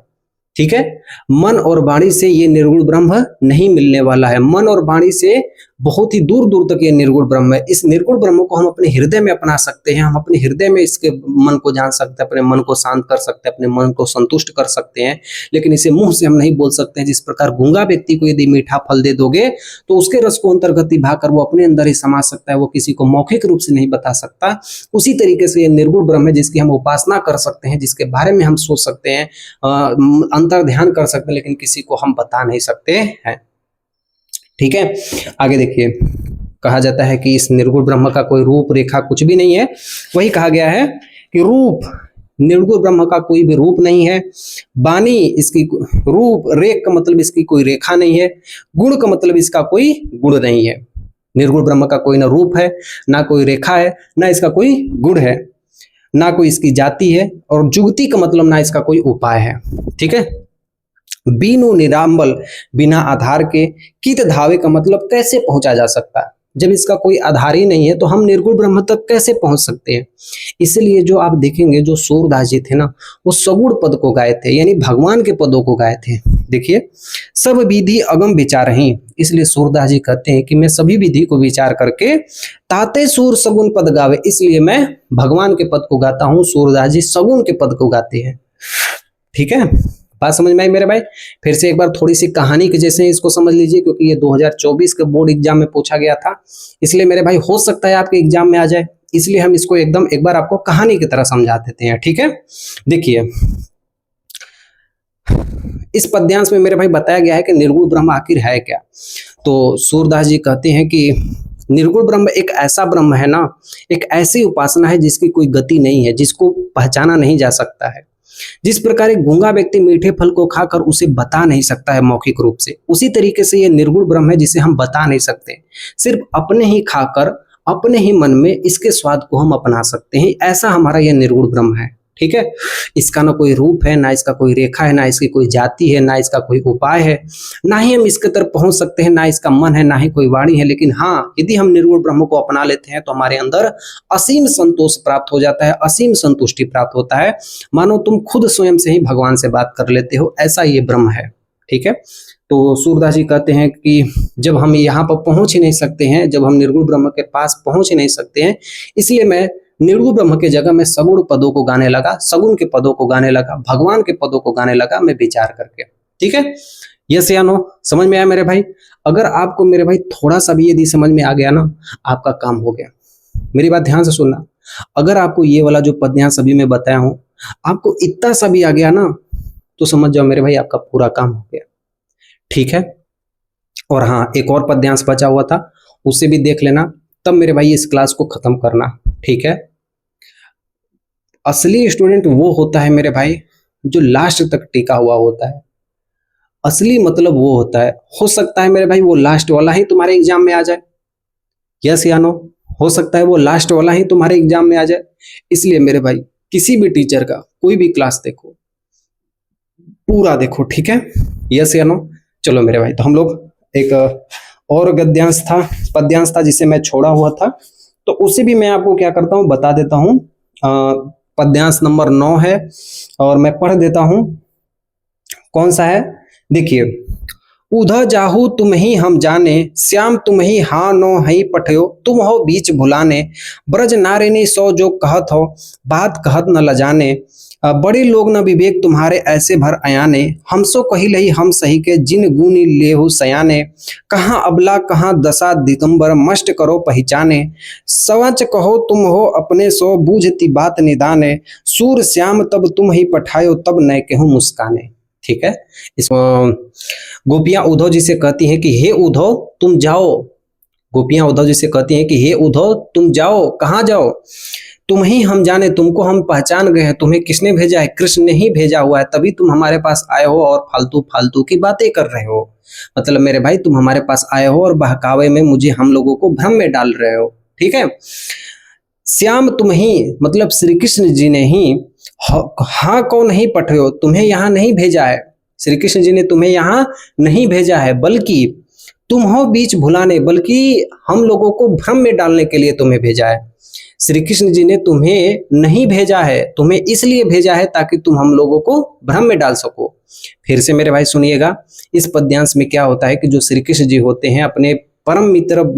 ठीक है, मन और वाणी से ये निर्गुण ब्रह्म नहीं मिलने वाला है, मन और वाणी से बहुत ही दूर दूर तक ये निर्गुण ब्रह्म है। इस निर्गुण ब्रह्म को हम अपने हृदय में अपना सकते हैं, हम अपने हृदय में इसके मन को जान सकते हैं, अपने मन को शांत कर सकते हैं, अपने मन को संतुष्ट कर सकते हैं, लेकिन इसे मुंह से हम नहीं बोल सकते हैं। जिस प्रकार गूंगा व्यक्ति को यदि मीठा फल दे दोगे तो उसके रस को अंतर्गति भाकर वो अपने अंदर ही समा सकता है, वो किसी को मौखिक रूप से नहीं बता सकता। उसी तरीके से ये निर्गुण ब्रह्म है जिसकी हम उपासना कर सकते हैं, जिसके बारे में हम सोच सकते हैं, अंतर ध्यान कर सकते हैं, लेकिन किसी को हम बता नहीं सकते हैं। ठीक है, आगे देखिए, कहा जाता है कि इस निर्गुण ब्रह्म का कोई रूप रेखा कुछ भी नहीं है। वही कहा गया है कि रूप, निर्गुण ब्रह्म का कोई भी रूप नहीं है। वाणी, इसकी रूप, रेख का मतलब इसकी कोई रेखा नहीं है। गुण का मतलब इसका कोई गुण नहीं है। निर्गुण ब्रह्म का कोई ना रूप है, ना कोई रेखा है, ना इसका कोई गुण है, ना कोई इसकी जाति है, और जुगति का मतलब ना इसका कोई उपाय है। ठीक है, बीनु निरांबल, बिना आधार के, कित धावे का मतलब कैसे पहुंचा जा सकता है। जब इसका कोई आधार ही नहीं है तो हम निर्गुण ब्रह्म तक कैसे पहुंच सकते हैं। इसलिए जो आप देखेंगे, जो सूरदास जी थे ना, वो सगुण पद को गाए थे, यानी भगवान के पदों को गाए थे। देखिए, सब विधि अगम विचार ही, इसलिए सूरदास जी कहते हैं कि मैं सभी विधि को विचार करके ताते सूर सगुण पद गावे, इसलिए मैं भगवान के पद को गाता हूं। सूरदास जी सगुण के पद को गाते हैं। ठीक है, बात समझ में आई मेरे भाई? फिर से एक बार थोड़ी सी कहानी के जैसे इसको समझ लीजिए, क्योंकि ये 2024 के बोर्ड एग्जाम में पूछा गया था, इसलिए मेरे भाई हो सकता है आपके एग्जाम में आ जाए, इसलिए हम इसको एकदम एक बार आपको कहानी की तरह समझा देते हैं। ठीक है, देखिए, इस पद्यांश में मेरे भाई बताया गया है कि निर्गुण ब्रह्म आखिर है क्या। तो सूरदास जी कहते हैं कि निर्गुण ब्रह्म एक ऐसा ब्रह्म है ना, एक ऐसी उपासना है जिसकी कोई गति नहीं है, जिसको पहचाना नहीं जा सकता है। जिस प्रकार एक गूंगा व्यक्ति मीठे फल को खाकर उसे बता नहीं सकता है मौखिक रूप से, उसी तरीके से ये निर्गुण ब्रह्म है जिसे हम बता नहीं सकते, सिर्फ अपने ही खाकर अपने ही मन में इसके स्वाद को हम अपना सकते हैं। ऐसा हमारा यह निर्गुण ब्रह्म है। ठीक है, इसका ना कोई रूप है, ना इसका कोई रेखा है, ना इसकी कोई जाति है, ना इसका कोई उपाय है, ना ही हम इसके तरफ पहुंच सकते हैं, ना इसका मन है, ना ही कोई वाणी है। लेकिन हाँ, यदि हम निर्गुण ब्रह्म को अपना लेते हैं तो हमारे अंदर असीम संतोष प्राप्त हो जाता है, असीम संतुष्टि प्राप्त होता है, मानो तुम खुद स्वयं से ही भगवान से बात कर लेते हो, ऐसा ये ब्रह्म है। ठीक है, तो सूरदास जी कहते हैं कि जब हम यहाँ पर पहुंच ही नहीं सकते हैं, जब हम निर्गुण ब्रह्म के पास पहुंच ही नहीं सकते हैं, इसलिए मैं निर्गुण ब्रह्म के जगह में सगुण पदों को गाने लगा, सगुण के पदों को गाने लगा, भगवान के पदों को गाने लगा, मैं विचार करके। ठीक है, यस या नो, समझ में आया मेरे भाई? अगर आपको मेरे भाई थोड़ा सा भी यदि समझ में आ गया ना, आपका काम हो गया। मेरी बात ध्यान से सुनना, अगर आपको ये वाला जो पद सभी में बताया हूं, आपको इतना सा भी आ गया ना, तो समझ जाओ मेरे भाई आपका पूरा काम हो गया। ठीक है, और हाँ, एक और पद्यांश बचा हुआ था, उसे भी देख लेना, तब मेरे भाई इस क्लास को खत्म करना। ठीक है, असली स्टूडेंट वो होता है मेरे भाई जो लास्ट तक टिका हुआ होता है। असली मतलब वो होता है, हो सकता है मेरे भाई वो लास्ट वाला ही तुम्हारे एग्जाम में आ जाए, यस या नो, हो सकता है वो लास्ट वाला ही तुम्हारे एग्जाम में आ जाए। इसलिए मेरे भाई किसी भी टीचर का कोई भी क्लास देखो, पूरा देखो। ठीक है, यस या नो। चलो मेरे भाई, तो हम लोग एक और गद्यांश था, पद्यांश था जिसे मैं छोड़ा हुआ था, तो उसे भी मैं आपको क्या करता हूं, बता देता हूं। पद्यांश नंबर 9 है और मैं पढ़ देता हूं। कौन सा है? देखिए, उधा जाहू तुम ही हम जाने, श्याम तुम ही हाँ नो हई पठयो, तुम हो बीच भुलाने, ब्रज नारिनी सो जो कहत हो, बात कहत न लजाने, बड़े लोग न विवेक तुम्हारे ऐसे भर अयाने, हमसो कही लही हम सही के जिन गुनी लेहु सयाने, कहाँ अबला कहाँ दशा दिगंबर मस्ट करो पहचाने, सवच कहो तुम हो अपने सो बूझती बात निदाने, सूर श्याम तब तुम ही पठायो तब नय केहू मुस्काने। ठीक है, इसमें गोपियां उद्धव जी से कहती हैं कि हे उद्धव तुम जाओ, गोपियां उद्धव जी से कहती हैं कि हे उद्धव तुम जाओ, कहाँ जाओ, तुम ही हम जाने, तुमको हम पहचान गए हैं, तुम्हें किसने भेजा है? कृष्ण ने ही भेजा हुआ है, तभी तुम हमारे पास आए हो और फालतू फालतू की बातें कर रहे हो। मतलब मेरे भाई तुम हमारे पास आए हो और बहकावे में मुझे, हम लोगों को भ्रम में डाल रहे हो। ठीक है, श्याम तुम ही मतलब श्री कृष्ण जी ने ही हाँ को नहीं पठयो, तुम्हें यहाँ नहीं भेजा है, श्री कृष्ण जी ने तुम्हें यहाँ नहीं भेजा है, बल्कि तुम हो बीच भुलाने, बल्कि हम लोगों को भ्रम में डालने के लिए तुम्हें भेजा है। श्री कृष्ण जी ने तुम्हें नहीं भेजा है, तुम्हें इसलिए भेजा है ताकि तुम हम लोगों को भ्रम में डाल सको। फिर से मेरे भाई सुनिएगा, इस पद्यांश में क्या होता है कि जो श्री कृष्ण जी होते हैं अपने परम मित्र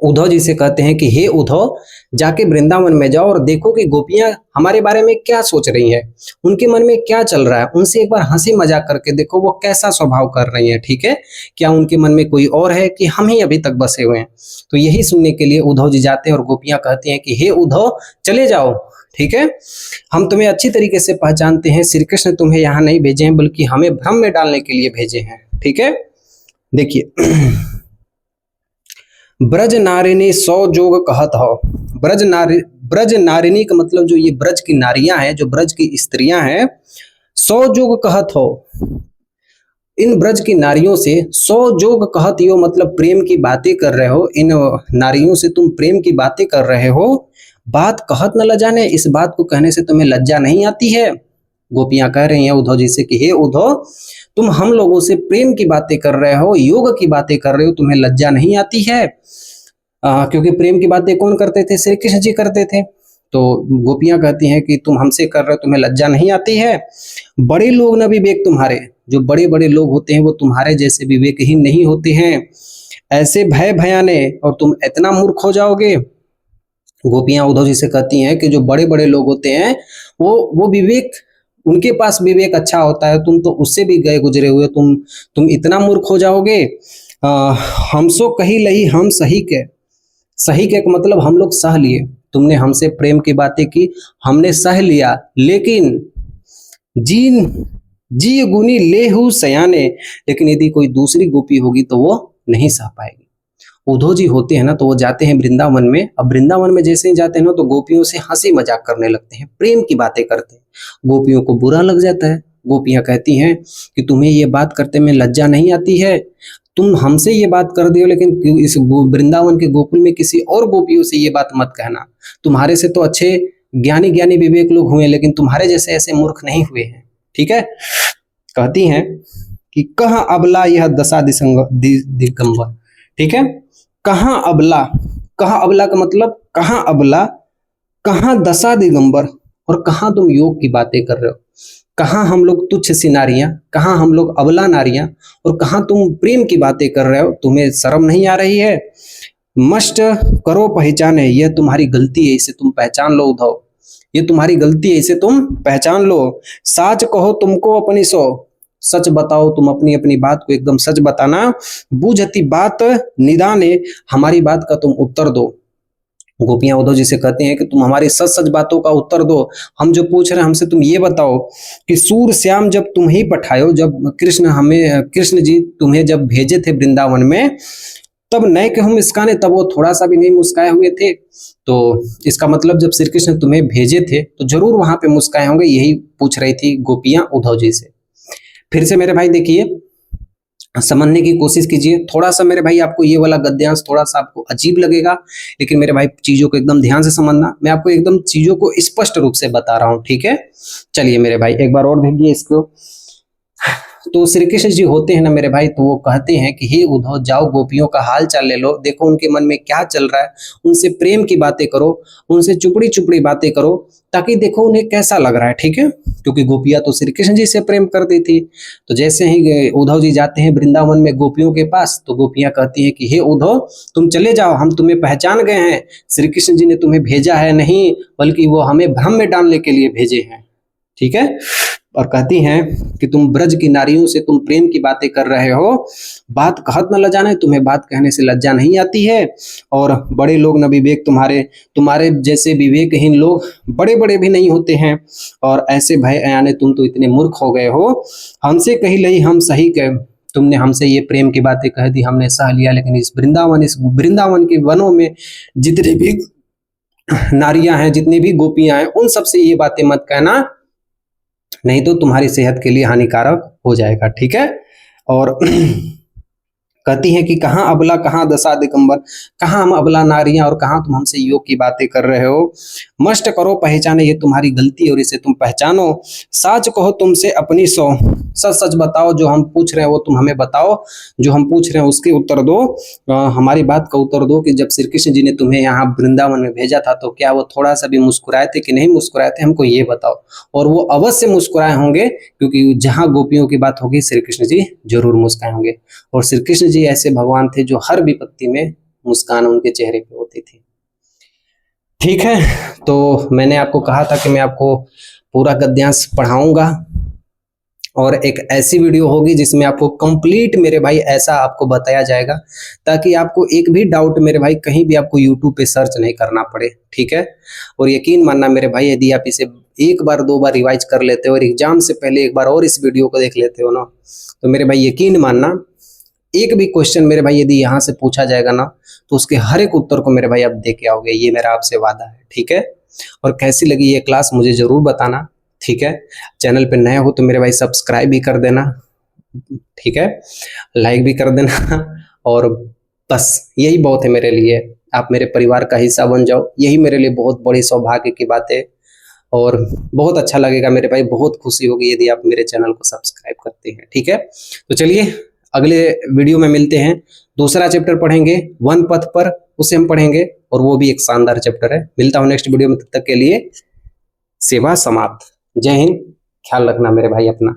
उद्धव जी से कहते हैं कि हे उद्धव, जाके वृंदावन में जाओ और देखो कि गोपियां हमारे बारे में क्या सोच रही हैं, उनके मन में क्या चल रहा है, उनसे एक बार हंसी मजाक करके देखो वो कैसा स्वभाव कर रही हैं। ठीक है, क्या उनके मन में कोई और है कि हम ही अभी तक बसे हुए हैं? तो यही सुनने के लिए उद्धव जी जाते हैं और गोपियां कहती हैं कि हे उद्धव चले जाओ। ठीक है, हम तुम्हें अच्छी तरीके से पहचानते हैं, श्री कृष्ण तुम्हें यहाँ नहीं भेजे हैं बल्कि हमें भ्रम में डालने के लिए भेजे हैं। ठीक है, देखिए, ब्रज नारिनी सौ जोग कहत हो, ब्रज नारिनी का मतलब जो ये ब्रज की नारियां हैं, जो ब्रज की स्त्रियां हैं, 100 जोग कहत हो, इन ब्रज की नारियों से 100 जोग कहत हो, मतलब प्रेम की बातें कर रहे हो, इन नारियों से तुम प्रेम की बातें कर रहे हो, बात कहत न लजाने, इस बात को कहने से तुम्हें लज्जा नहीं आती है? गोपियां कह रही हैं उद्धव जी से कि हे उद्धव, तुम हम लोगों से प्रेम की बातें कर रहे हो, योग की बातें कर रहे हो, तुम्हें लज्जा नहीं आती है? क्योंकि प्रेम की बातें कौन करते थे? श्री कृष्ण जी करते थे। तो गोपियां कहती हैं कि तुम हमसे कर रहे हो, तुम्हें लज्जा नहीं आती है? बड़े लोग न विवेक तुम्हारे, जो बड़े बड़े लोग होते हैं वो तुम्हारे जैसे विवेकहीन नहीं होते हैं, ऐसे भय भयाने, और तुम इतना मूर्ख हो जाओगे। गोपियां उद्धव जी से कहती हैं कि जो बड़े बड़े लोग होते हैं वो विवेक, उनके पास विवेक अच्छा होता है, तुम तो उससे भी गए गुजरे हुए, तुम इतना मूर्ख हो जाओगे। हमसो कही लही हम सही के, सही के मतलब हम लोग सह लिए, तुमने हमसे प्रेम की बातें की, हमने सह लिया, लेकिन जी गुनी लेहु सयाने, लेकिन यदि कोई दूसरी गोपी होगी तो वो नहीं सह पाएगी, उद्धव जी होते हैं ना, तो वो जाते हैं वृंदावन में। अब वृंदावन में जैसे ही जाते हैं ना, तो गोपियों से हंसी मजाक करने लगते हैं, प्रेम की बातें करते हैं। गोपियों को बुरा लग जाता है। गोपियां कहती हैं कि तुम्हें ये बात करते में लज्जा नहीं आती है? तुम हमसे ये बात कर दियो, लेकिन इस वृंदावन के गोकुल में किसी और गोपियों से ये बात मत कहना। तुम्हारे से तो अच्छे ज्ञानी ज्ञानी विवेक लोग हुए, लेकिन तुम्हारे जैसे ऐसे मूर्ख नहीं हुए हैं। ठीक है। कहती हैं कि कहाँ अबला यह दशा दिगंबर। ठीक है। कहाँ अबला, कहाँ अबला का मतलब कहाँ अबला, कहाँ दशा दिगंबर, और कहाँ तुम योग की बातें कर रहे हो। कहाँ हम लोग तुच्छ सी नारियां, कहाँ हम लोग अबला नारियां, और कहाँ तुम प्रेम की बातें कर रहे हो। तुम्हें शर्म नहीं आ रही है? मस्ट करो पहचाने, यह तुम्हारी गलती है, इसे तुम पहचान लो उद्धव। ये तुम्हारी गलती है, इसे तुम पहचान लो। साच कहो तुमको अपनी सो, सच बताओ, तुम अपनी अपनी बात को एकदम सच बताना। बूझती बात निदाने, हमारी बात का तुम उत्तर दो। गोपियां उद्धव जी से कहती हैं कि तुम हमारी सच सच बातों का उत्तर दो। हम जो पूछ रहे हैं हमसे तुम ये बताओ कि सूर श्याम जब तुम ही पठायो, जब कृष्ण जी तुम्हें जब भेजे थे वृंदावन में, तब नए के हम मुस्काने, तब वो थोड़ा सा भी नहीं मुस्काए हुए थे। तो इसका मतलब जब श्री कृष्ण तुम्हें भेजे थे तो जरूर वहां पे मुस्काए होंगे, यही पूछ रही थी गोपियां उद्धव जी से। फिर से मेरे भाई देखिए, समझने की कोशिश कीजिए। थोड़ा सा मेरे भाई आपको ये वाला गद्यांश थोड़ा सा आपको अजीब लगेगा, लेकिन मेरे भाई चीजों को एकदम ध्यान से समझना। मैं आपको एकदम चीजों को स्पष्ट रूप से बता रहा हूं। ठीक है। चलिए मेरे भाई एक बार और देखिए इसको। तो श्री कृष्ण जी होते हैं ना मेरे भाई, तो वो कहते हैं कि हे उद्धव, जाओ गोपियों का हाल चाल ले लो, देखो उनके मन में क्या चल रहा है, उनसे प्रेम की बातें करो, उनसे चुपड़ी चुपड़ी बातें करो, ताकि देखो उन्हें कैसा लग रहा है। ठीक है। क्योंकि गोपियां तो श्री कृष्ण जी से प्रेम करती थी। तो जैसे ही उद्धव जी जाते हैं वृंदावन में गोपियों के पास, तो गोपियां कहती हैं कि हे उद्धव, तुम चले जाओ, हम तुम्हें पहचान गए हैं, श्री कृष्ण जी ने तुम्हें भेजा है नहीं, बल्कि वो हमें भ्रम में डालने के लिए भेजे हैं। ठीक है। और कहती हैं कि तुम ब्रज की नारियों से तुम प्रेम की बातें कर रहे हो, बात कहत न लजाने, तुम्हें बात कहने से लज्जा नहीं आती है। और बड़े लोग न विवेक, तुम्हारे जैसे विवेकहीन लोग बड़े बड़े भी नहीं होते हैं। और ऐसे भय अयाने, तुम तो इतने मूर्ख हो गए हो। हमसे कही लई हम सही कह, तुमने हमसे ये प्रेम की बातें कह दी, हमने सह लिया, लेकिन इस वृंदावन के वनों में जितने भी नारियां हैं, जितनी भी गोपियां हैं, उन सबसे ये बातें मत कहना, नहीं तो तुम्हारी सेहत के लिए हानिकारक हो जाएगा। ठीक है। और कहती हैं कि कहाँ अबला, कहाँ दशा दिगंबर, कहाँ हम अबला नारियां, और कहाँ तुम हमसे योग की बातें कर रहे हो। मस्ट करो पहचाने, ये तुम्हारी गलती और इसे तुम पहचानो। साच कहो तुमसे अपनी सो, सच सच बताओ, जो हम पूछ रहे हैं वो तुम हमें बताओ, जो हम पूछ रहे हैं उसके उत्तर दो। हमारी बात का उत्तर दो कि जब श्री कृष्ण जी ने तुम्हें यहाँ वृंदावन में भेजा था, तो क्या वो थोड़ा सा भी मुस्कुराए थे कि नहीं मुस्कुराए थे, हमको ये बताओ। और वो अवश्य मुस्कुराए होंगे, क्योंकि जहाँ गोपियों की बात होगी श्री कृष्ण जी जरूर मुस्काए होंगे। और श्री कृष्ण जी ऐसे भगवान थे जो हर विपत्ति में मुस्कान उनके चेहरे पे होती थी। ठीक है। तो मैंने आपको कहा था कि मैं आपको पूरा गद्यांश पढ़ाऊंगा, और एक ऐसी वीडियो होगी जिसमें आपको कंप्लीट मेरे भाई ऐसा आपको बताया जाएगा, ताकि आपको एक भी डाउट मेरे भाई कहीं भी आपको यूट्यूब पे सर्च नहीं करना पड़े। ठीक है। और यकीन मानना मेरे भाई, यदि आप इसे एक बार दो बार रिवाइज कर लेते हो और एग्जाम से पहले एक बार और इस वीडियो को देख लेते हो ना, तो मेरे भाई यकीन मानना, एक भी क्वेश्चन मेरे भाई यदि यहाँ से पूछा जाएगा ना, तो उसके हर एक उत्तर को मेरे भाई आप दे के आओगे, ये मेरा आपसे वादा है। ठीक है। और कैसी लगी ये क्लास मुझे जरूर बताना। ठीक है। चैनल पे नए हो तो मेरे भाई सब्सक्राइब भी कर देना। ठीक है। लाइक भी कर देना। और बस यही बहुत है मेरे लिए, आप मेरे परिवार का हिस्सा बन जाओ, यही मेरे लिए बहुत बड़ी सौभाग्य की बात है। और बहुत अच्छा लगेगा मेरे भाई, बहुत खुशी होगी यदि आप मेरे चैनल को सब्सक्राइब करते हैं। ठीक है। तो चलिए अगले वीडियो में मिलते हैं, दूसरा चैप्टर पढ़ेंगे वन पथ पर, उसे हम पढ़ेंगे, और वो भी एक शानदार चैप्टर है। मिलता हूं नेक्स्ट वीडियो में, तब तक के लिए सेवा समाप्त। जय हिंद। ख्याल रखना मेरे भाई अपना।